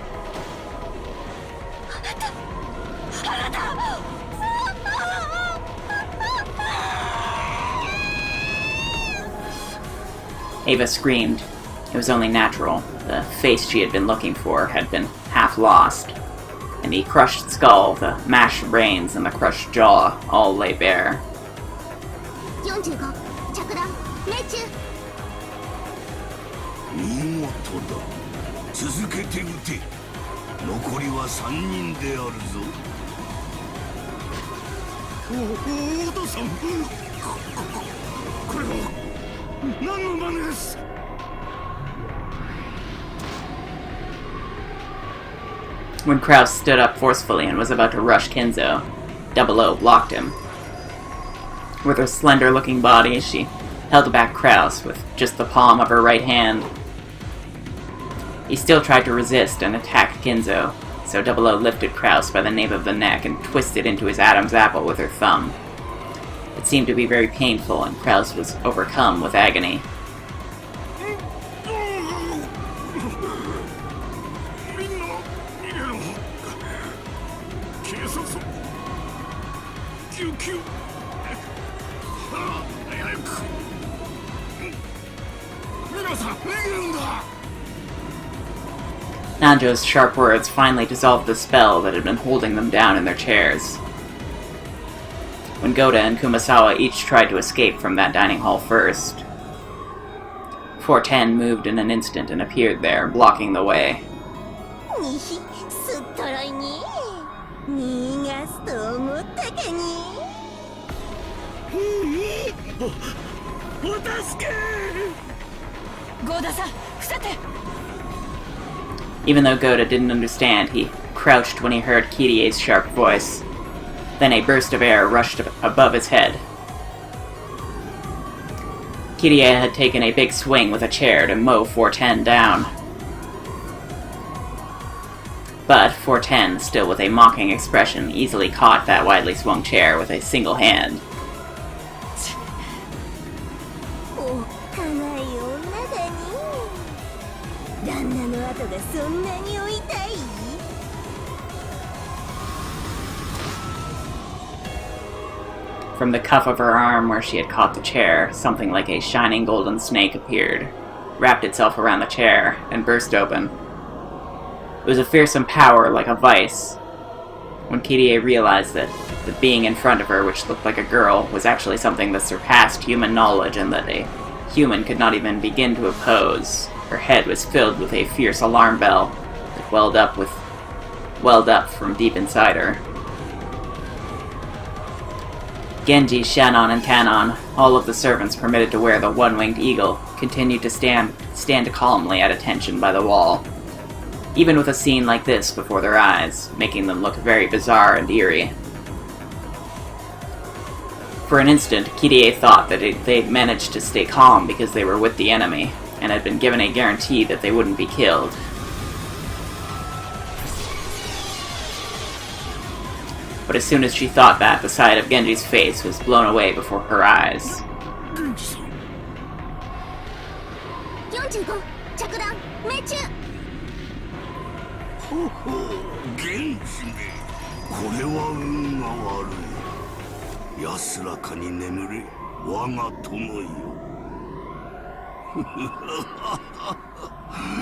Eva screamed. It was only natural. The face she had been looking for had been half lost, and the crushed skull, the mashed brains, and the crushed jaw all lay bare. 45着弾命中。見事だ。続けて撃て。残りは3人であるぞ。お父さん、これは何の真似です。 When Kraus stood up forcefully and was about to rush Kinzo, 00 blocked him. With her slender-looking body, she held back Kraus with just the palm of her right hand. He still tried to resist and attacked Kinzo, so 00 lifted Kraus by the nape of the neck and twisted into his Adam's apple with her thumb. It seemed to be very painful, and Kraus was overcome with agony. Nanjo's sharp words finally dissolved the spell that had been holding them down in their chairs. When Goda and Kumasawa each tried to escape from that dining hall first, 410 moved in an instant and appeared there, blocking the way. にひすっとろいに逃がすと思ったかに。お助け。ゴーダさん伏せて。 Even though Goda didn't understand, he crouched when he heard Kirie's sharp voice. Then a burst of air rushed above his head. Kirie had taken a big swing with a chair to mow 410 down. But 410, still with a mocking expression, easily caught that widely swung chair with a single hand. おっかない女だに。旦那の後がそんなに追いたい。 From the cuff of her arm where she had caught the chair, something like a shining golden snake appeared, wrapped itself around the chair, and burst open. It was a fearsome power like a vice. When Kirie realized that the being in front of her, which looked like a girl, was actually something that surpassed human knowledge and that a human could not even begin to oppose, her head was filled with a fierce alarm bell that welled up from deep inside her. Genji, Shannon, and Kanon, all of the servants permitted to wear the one-winged eagle, continued to stand calmly at attention by the wall, even with a scene like this before their eyes, making them look very bizarre and eerie. For an instant, Kirie thought that they'd managed to stay calm because they were with the enemy, and had been given a guarantee that they wouldn't be killed. But as soon as she thought that, the side of Genji's face was blown away before her eyes. 45着弾命中。ほほう、源氏め、これは運が悪い。安らかに眠れ、我が友よ。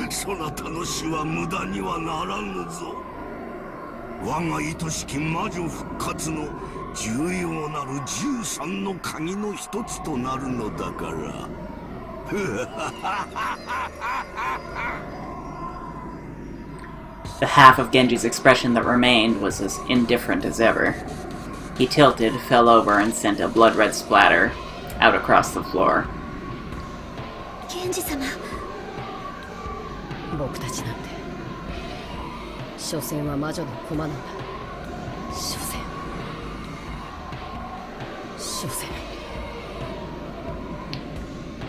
そなたの死は無駄にはならぬぞ。我が愛しき魔女復活の重要なる13の鍵の一つとなるのだから。 お The half of Genji's expression that remained was as indifferent as ever. He tilted, fell over, and sent a blood-red splatter out across the floor. ケンジ様。僕たちなんて所詮は魔女の駒なんだ。所詮。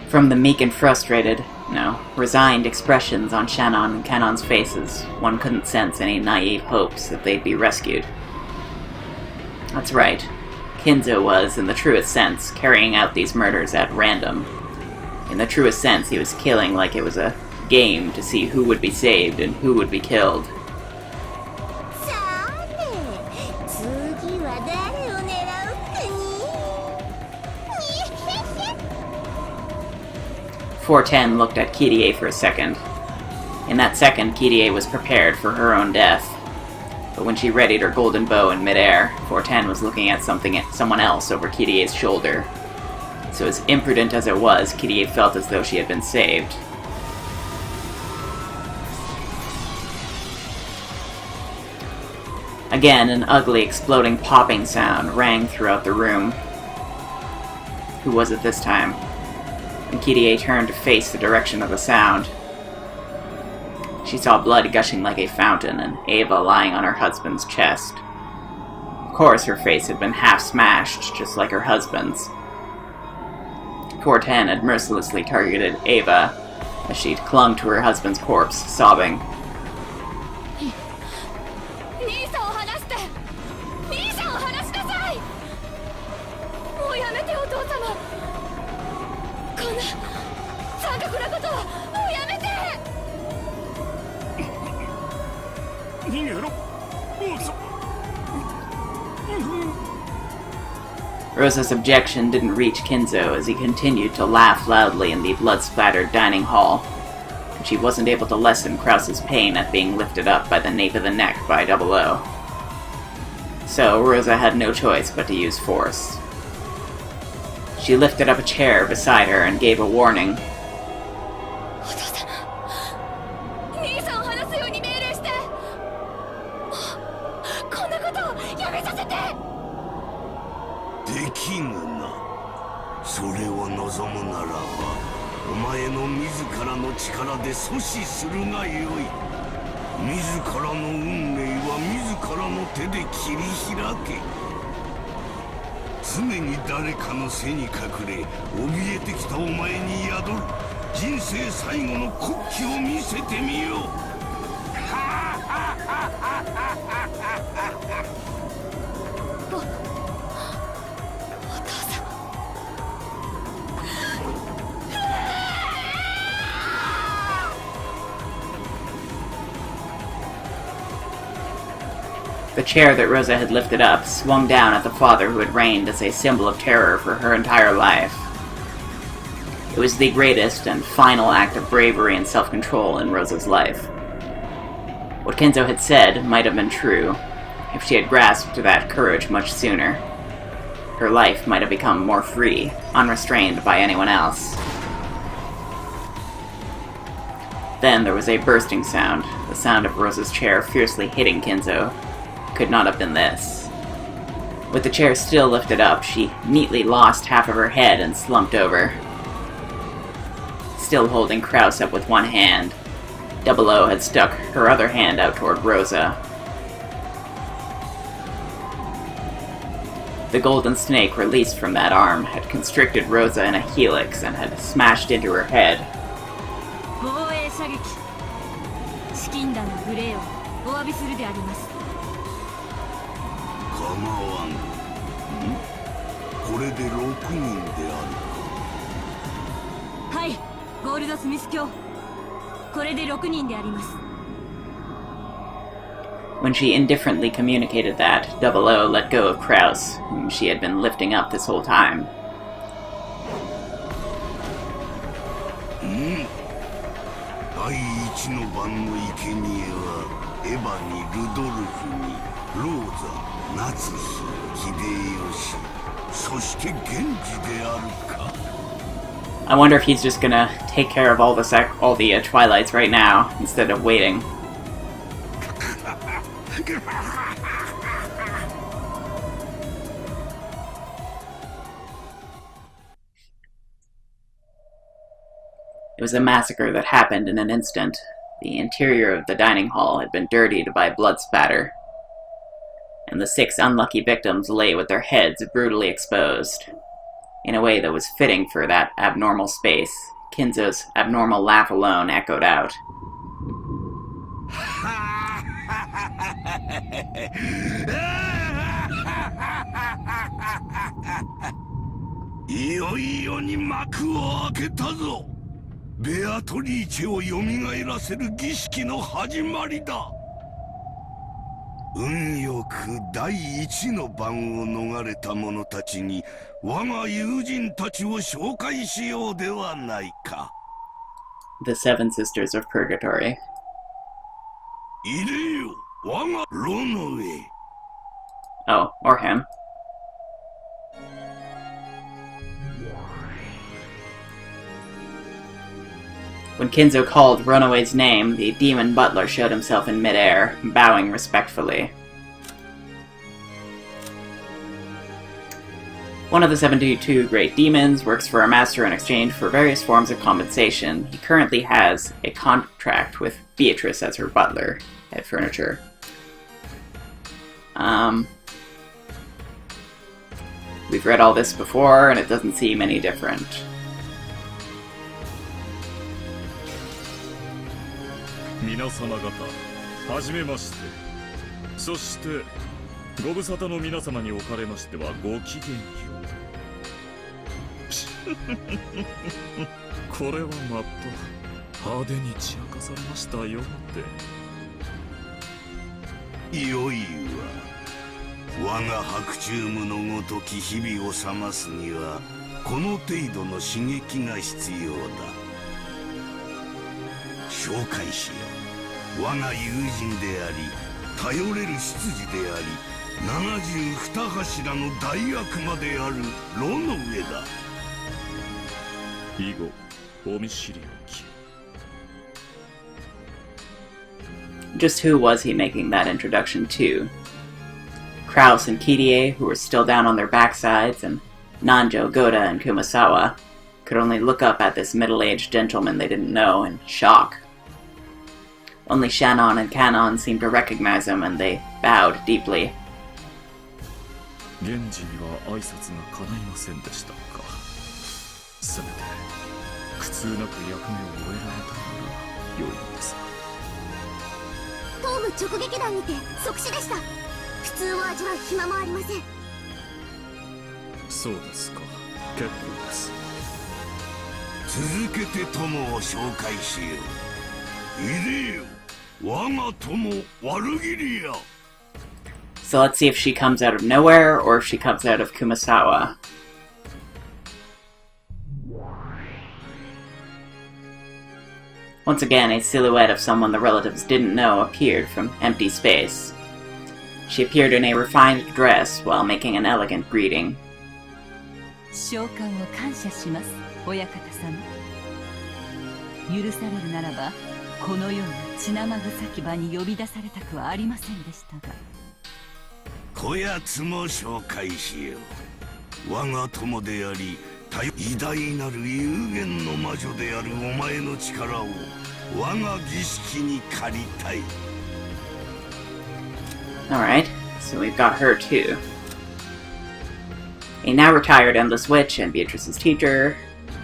From the meek and frustrated, no, resigned expressions on Shannon and Kanon's faces, one couldn't sense any naive hopes that they'd be rescued. That's right. Kinzo was, in the truest sense, carrying out these murders at random. In the truest sense, he was killing like it was a game to see who would be saved and who would be killed. さて、次は誰を狙うかに。410 looked at Kirie for a second. In that second, Kirie was prepared for her own death. But when she readied her golden bow in midair, 410 was looking at someone else over Kirie's shoulder. So as imprudent as it was, Kirie felt as though she had been saved. Again, an ugly, exploding popping sound rang throughout the room. Who was it this time? And Kirie turned to face the direction of the sound. She saw blood gushing like a fountain and Ava lying on her husband's chest. Of course, her face had been half smashed, just like her husband's. 410 had mercilessly targeted Ava as she'd clung to her husband's corpse, sobbing. Rosa's objection didn't reach Kinzo as he continued to laugh loudly in the blood-splattered dining hall, and she wasn't able to lessen Krause's pain at being lifted up by the nape of the neck by 00. So Rosa had no choice but to use force. She lifted up a chair beside her and gave a warning. できぬな。それを望むならば、お前の自らの力で阻止するがよい。自らの運命は自らの手で切り開け。常に誰かの背に隠れ、怯えてきたお前に宿る人生最後の国旗を見せてみよう。The chair that Rosa had lifted up swung down at the father who had reigned as a symbol of terror for her entire life. It was the greatest and final act of bravery and self-control in Rosa's life. What Kinzo had said might have been true, if she had grasped that courage much sooner. Her life might have become more free, unrestrained by anyone else. Then there was a bursting sound, the sound of Rosa's chair fiercely hitting Kinzo. Could not have been this. With the chair still lifted up, she neatly lost half of her head and slumped over. Still holding Krause up with one hand, 00 had stuck her other hand out toward Rosa. The golden snake released from that arm had constricted Rosa in a helix and had smashed into her head. 防衛射撃。資金弾の無礼をお詫びするであります。構わん。これで6人であるか。はい、ゴールドスミス卿。これで6人であります。When she indifferently communicated that, 00 let go of Krause, whom she had been lifting up this whole time. 第一の番の生贄はエヴァにルドルフにローザ、ナツヒ、秀吉、そして源氏であるか。I wonder if he's just gonna take care of all the Twilights right now, instead of waiting. It was a massacre that happened in an instant. The interior of the dining hall had been dirtied by blood spatter, and the 6 unlucky victims lay with their heads brutally exposed. In a way that was fitting for that abnormal space, Kinzo's abnormal laugh alone echoed out. いよいよに幕を開けたぞ。ベアトリーチェを蘇らせる儀式の始まりだ。運よく第一の番を逃れた者たちに我が友人たちを紹介しようではないか。 The Seven Sisters of Purgatory. いでよ、我がロノウェイ。 Oh, or him. When Kinzo called Runaway's name, the demon butler showed himself in midair, bowing respectfully. One of the 72 great demons works for a master in exchange for various forms of compensation. He currently has a contract with Beatrice as her butler at Furniture. We've read all this before, and it doesn't seem any different. 皆様方、はじめまして。そして、ご無沙汰の皆様におかれましてはごきげんよう。これはまた派手に散らかされましたよって。いよいよ我が白昼夢のごとき日々を過ごすにはこの程度の刺激が必要だ。紹介しよう。我が友人であり頼れる執事であり72柱の大悪魔であるロノウェだ。以後お見知りおき。 Just who was he making that introduction to? Kraus and Kirie, who were still down on their backsides, and Nanjo, Goda, and Kumasawa could only look up at this middle-aged gentleman they didn't know in shock. Only Shannon and Kanon seemed to recognize him, and they bowed deeply. 現時には挨拶が叶いませんでしたか。せめて苦痛なく役目を終えられたなら良いのですが。 頭部直撃弾にて即死でした。普通を味わう暇もありません。そうですか。結構です。続けて友を紹介しよう。いでよ、我が友ワルギリア。 So let's see if she comes out of nowhere, or if she comes out of Kumasawa. Once again, a silhouette of someone the relatives didn't know appeared from empty space. She appeared in a refined dress while making an elegant greeting. 召喚を感謝します、親方様。許されるならば、このような血生臭き場に呼び出されたくはありませんでしたが。こやつも紹介しよう。我が友であり偉大なる有限の魔女であるお前の力を我が儀式に借りたい。 Alright, so we've got her too. A now retired Endless Witch and Beatrice's teacher,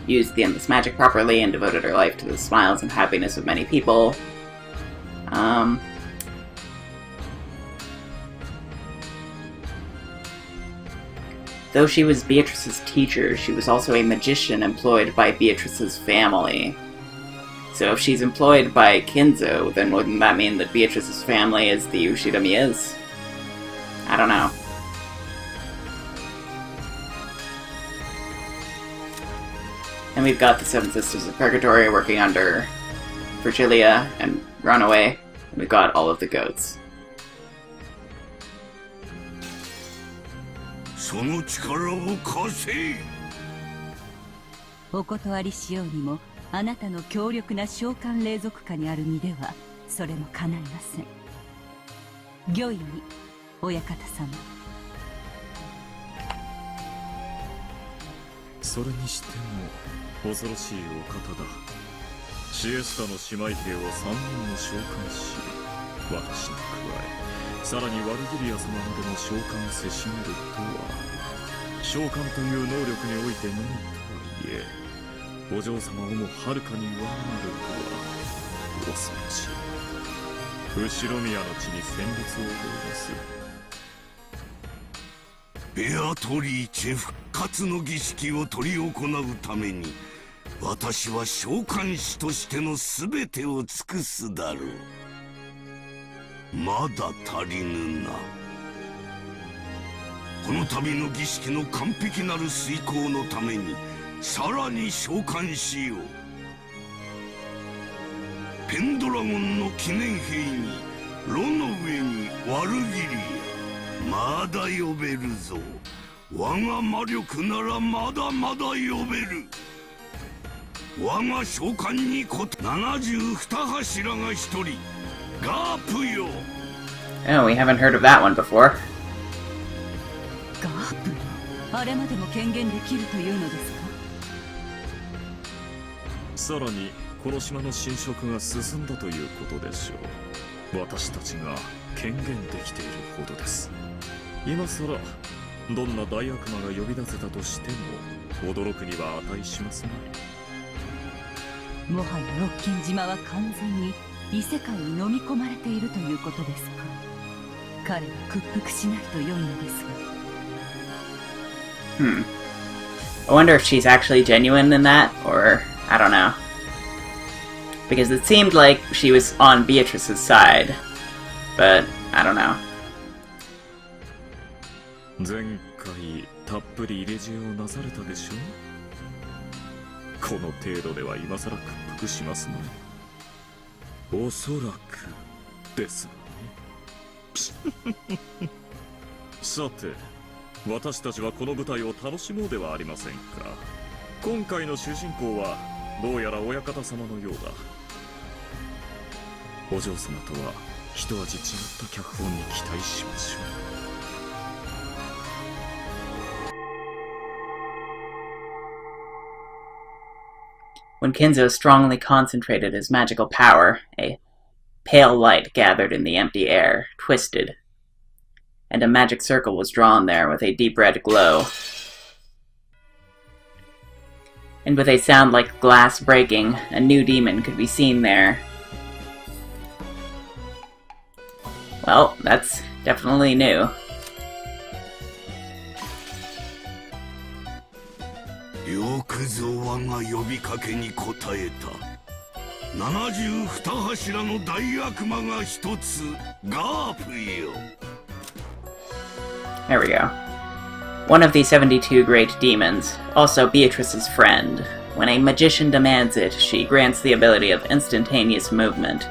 used the Endless Magic properly and devoted her life to the smiles and happiness of many people. Though she was Beatrice's teacher, she was also a magician employed by Beatrice's family. So if she's employed by Kinzo, then wouldn't that mean that Beatrice's family is the Ushidamiyas? I don't know. And we've got the Seven Sisters of Purgatory working under Virgilia and Runaway. And we've got all of the goats. その力を貸せ。お断りしようにもあなたの強力な召喚霊族下にある身ではそれも叶いません。御意に親方様。それにしても恐ろしいお方だ。シエスタの姉妹兵を3人も召喚し、私に加えさらにワルギリア様までも召喚せしめるとは、召喚という能力においてのみとはいえ、お嬢様をもはるかに上回るとは恐ろしい。後宮の地に戦慄を覚えます。ベアトリーチェ復活の儀式を執り行うために、私は召喚師としての全てを尽くすだろう。まだ足りぬな。この度の儀式の完璧なる遂行のためにさらに召喚しよう。ペンドラゴンの記念兵に炉の上にワルギリア、まだ呼べるぞ。我が魔力ならまだまだ呼べる。我が召喚にこ72柱が一人、ガープよ。Oh, we haven't heard of that one before. ガープがあれまでも権限できるというのですか？さらにこの島の侵食が進んだということでしょう。私たちが権限できているほどです。今さらどんな大悪魔が呼び出せたとしても驚くには値しますまい。もはやロッキン島は完全に異世界に飲み込まれているということですか？彼は屈服しないと良いのですが。I wonder if she's actually genuine in that, or I don't know. Because it seemed like she was on Beatrice's side, but I don't know. 前回たっぷり入れ知恵をなされたでしょう。この程度では今さら屈服しますまい。おそらくですね。さて、私たちはこの舞台を楽しもうではありませんか。今回の主人公はどうやら親方様のようだ。お嬢様とは一味違った脚本に期待しましょう。When Kinzo strongly concentrated his magical power, a pale light gathered in the empty air, twisted, and a magic circle was drawn there with a deep red glow. And with a sound like glass breaking, a new demon could be seen there. Well, that's definitely new. よくぞ我が呼びかけに応えた。72柱の大悪魔が一つ、ガープよ。There we go. One of the 72 great demons, also Beatrice's friend. When a magician demands it, she grants the ability of instantaneous movement.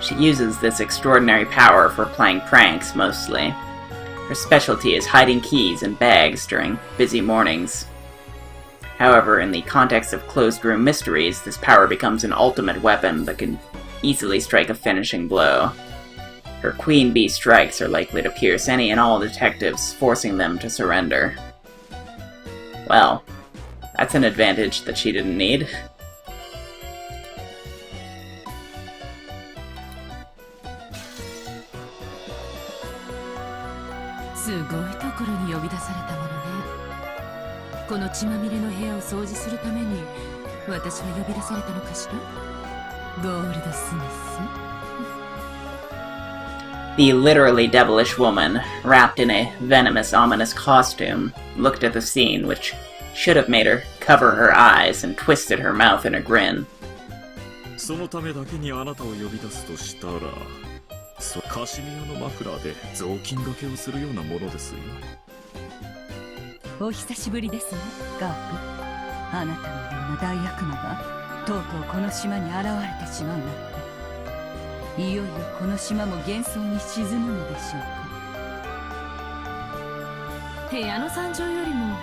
She uses this extraordinary power for playing pranks, mostly. Her specialty is hiding keys in bags during busy mornings. However, in the context of closed-room mysteries, this power becomes an ultimate weapon that can easily strike a finishing blow. Her queen bee strikes are likely to pierce any and all detectives, forcing them to surrender. Well, that's an advantage that she didn't need. すごいところに呼び出されたものね。この血まみれの部屋を掃除するために私は呼び出されたのかしら。ゴールドスミス。The literally devilish woman, wrapped in a venomous, ominous costume, looked at the scene, which should have made her cover her eyes and twisted her mouth in a grin. そのためだけにあなたを呼び出すとしたら、カシミヤのマフラーで雑巾がけをするようなものですよ。お久しぶりですね、ガープ。あなたのような大悪魔がとうとうこの島に現れてしまうなんて。いよいよこの島も幻想に沈むのでしょうか。部屋の惨状よりも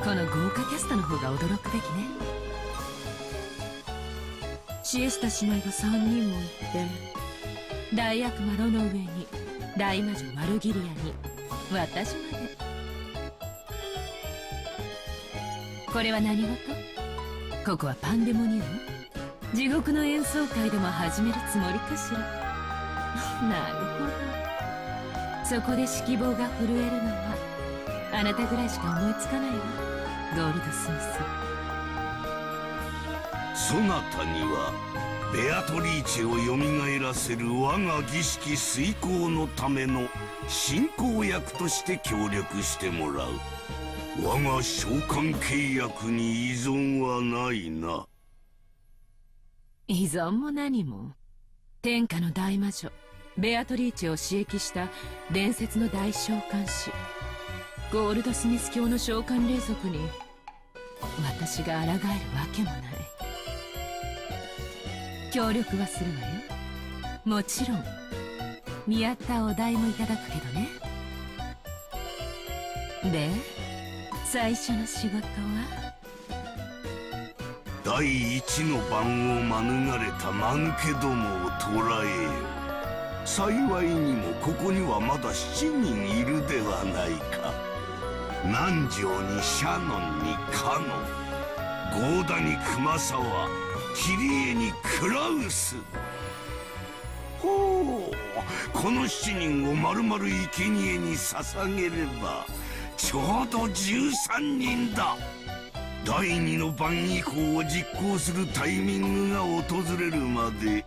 この豪華キャストの方が驚くべきね。シエスタ姉妹が3人もいて、大悪魔ロの上に大魔女マルギリアに私まで。これは何事？ここはパンデモニウム？地獄の演奏会でも始めるつもりかしら。なるほど。そこで指揮棒が震えるのはあなたぐらいしか思いつかないわ、ゴールドスミス。そなたにはベアトリーチェをよみがえらせる我が儀式遂行のための進行役として協力してもらう。我が召喚契約に依存はないな。依存も何も。天下の大魔女ベアトリーチェを刺激した伝説の大召喚師ゴールドスミス教の召喚霊族に私が抗えるわけもない。協力はするわよ。もちろん見合ったお題もいただくけどね。で、最初の仕事は第一の番を免れた間抜けどもを捕らえよ。幸いにもここにはまだ7人いるではないか。南條にシャノンにカノン、ゴーダに熊沢、キリエにクラウス。ほう、この7人をまるまる生贄に捧げればちょうど13人だ。第二の番以降を実行するタイミングが訪れるまで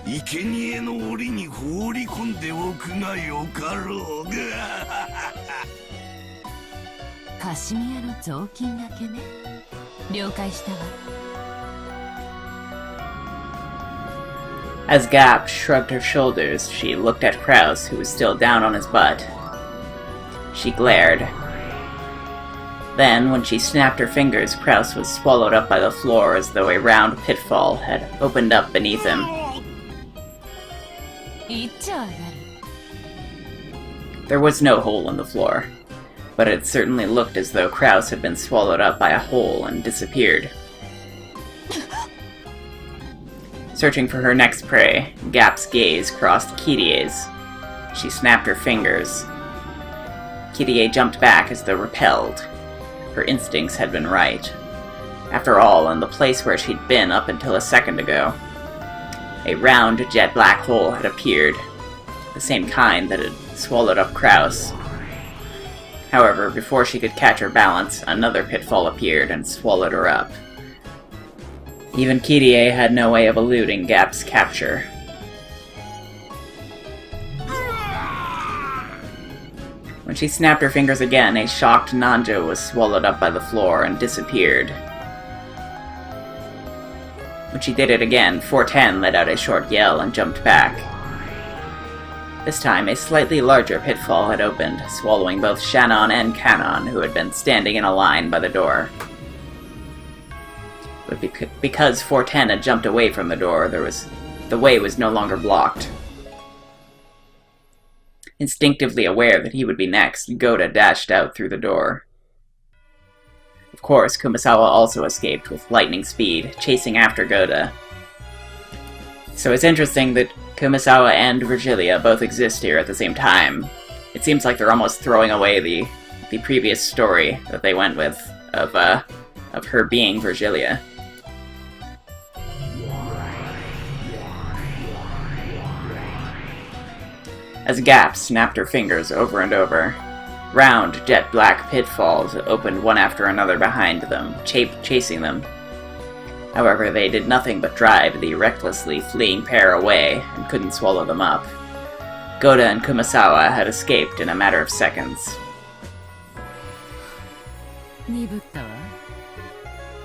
生贄の檻に放り込んでおくがよかろうが。カシミヤの雑巾がけね。了解したわ。As Gap shrugged her shoulders, she looked at Kraus, who was still down on his butt. She glared. Then, when she snapped her fingers, Kraus was swallowed up by the floor as though a round pitfall had opened up beneath him. There was no hole in the floor, but it certainly looked as though Kraus had been swallowed up by a hole and disappeared. Searching for her next prey, Gap's gaze crossed Kirie's. She snapped her fingers. Kirie jumped back as though repelled. Her instincts had been right. After all, in the place where she'd been up until a second ago, a round, jet-black hole had appeared, the same kind that had swallowed up Kraus. However, before she could catch her balance, another pitfall appeared and swallowed her up. Even Kirie had no way of eluding Gap's capture. When she snapped her fingers again, a shocked Nanjo was swallowed up by the floor and disappeared. When she did it again, 410 let out a short yell and jumped back. This time, a slightly larger pitfall had opened, swallowing both Shannon and Canon, who had been standing in a line by the door. But because 410 had jumped away from the door, the way was no longer blocked. Instinctively aware that he would be next, Goda dashed out through the door. Of course, Kumasawa also escaped with lightning speed, chasing after Goda. So it's interesting that Kumasawa and Virgilia both exist here at the same time. It seems like they're almost throwing away the previous story that they went with of her being Virgilia. As Gap snapped her fingers over and over, round, jet-black pitfalls opened one after another behind them, chasing them. However, they did nothing but drive the recklessly fleeing pair away and couldn't swallow them up. Goda and Kumasawa had escaped in a matter of seconds. 鈍ったわ。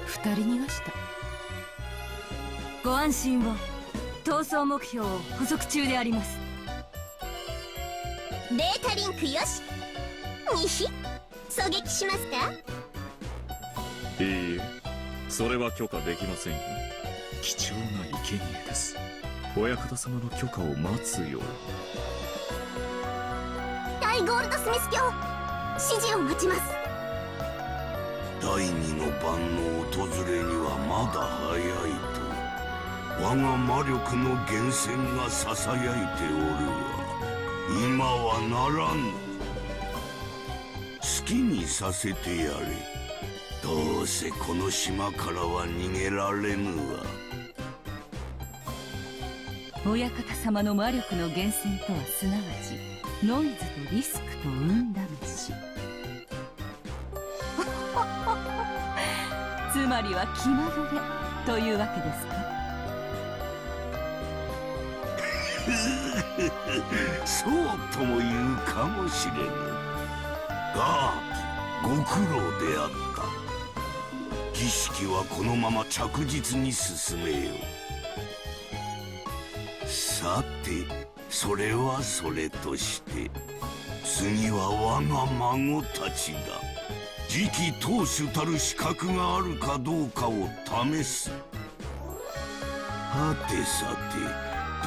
二人逃がした。ご安心を。逃走目標を捕捉中であります。データリンクよし。西、狙撃しますか？いいえ、それは許可できませんよ。貴重な生贄です。お役人様の許可を待つよう。大ゴールドスミス教、指示を待ちます。第二の番の訪れにはまだ早いと。我が魔力の源泉がささやいておるわ。今はならぬ。好きにさせてやれ。どうせこの島からは逃げられぬわ。親方様の魔力の源泉とはすなわちノイズとリスクと運試しつまりは気まぐれというわけですか。そうとも言うかもしれぬが、ご苦労であった。儀式はこのまま着実に進めよう。さて、それはそれとして次は我が孫たちだ。次期当主たる資格があるかどうかを試す。はてさて、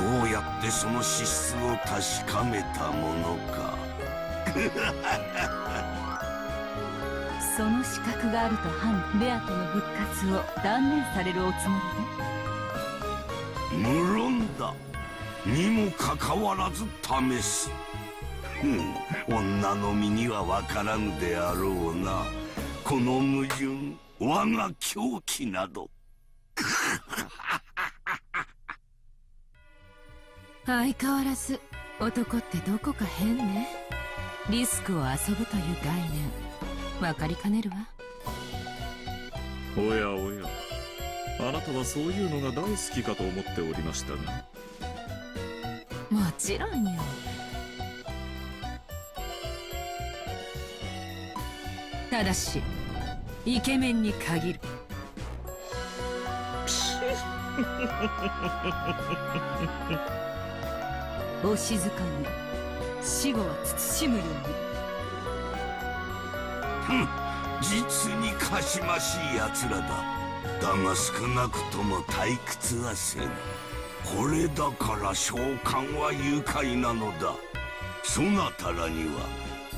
どうやってその資質を確かめたものか。その資格があると反ベアトの復活を断念されるおつもりで。無論だ。にもかかわらず試す。女の身にはわからぬであろうな、この矛盾、我が狂気など。相変わらず男ってどこか変ね。リスクを遊ぶという概念わかりかねるわ。おやおや、あなたはそういうのが大好きかと思っておりましたが。もちろんよ。ただしイケメンに限る。お静かに。死後は慎むように。実にかしましい奴らだ。だが少なくとも退屈はせぬ。これだから召喚は愉快なのだ。そなたらには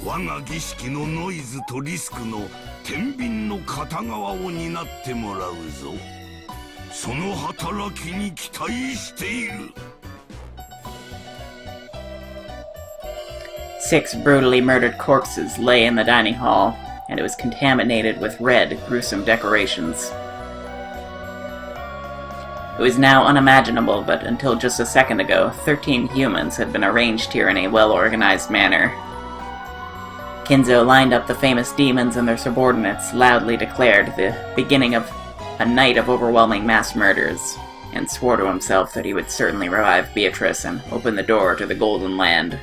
我が儀式のノイズとリスクの天秤の片側を担ってもらうぞ。その働きに期待している。6 brutally murdered corpses lay in the dining hall, and it was contaminated with red, gruesome decorations. It was now unimaginable, but until just a second ago, 13 humans had been arranged here in a well-organized manner. Kinzo lined up the famous demons and their subordinates, loudly declared the beginning of a night of overwhelming mass murders, and swore to himself that he would certainly revive Beatrice and open the door to the Golden Land.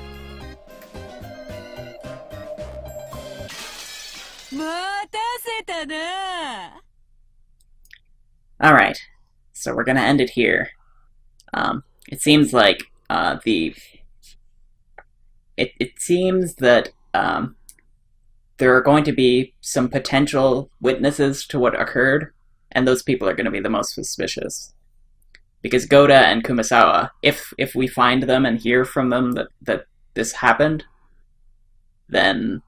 待たせたな。 Alright, so we're gonna end it here. It seems like it seems that there are going to be some potential witnesses to what occurred, and those people are going to be the most suspicious. Because Goda and Kumasawa, if we find them and hear from them that this happened, then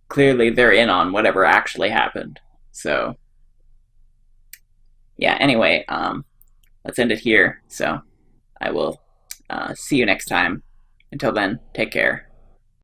clearly they're in on whatever actually happened. So, yeah, anyway, let's end it here. So, I will see you next time. Until then, take care.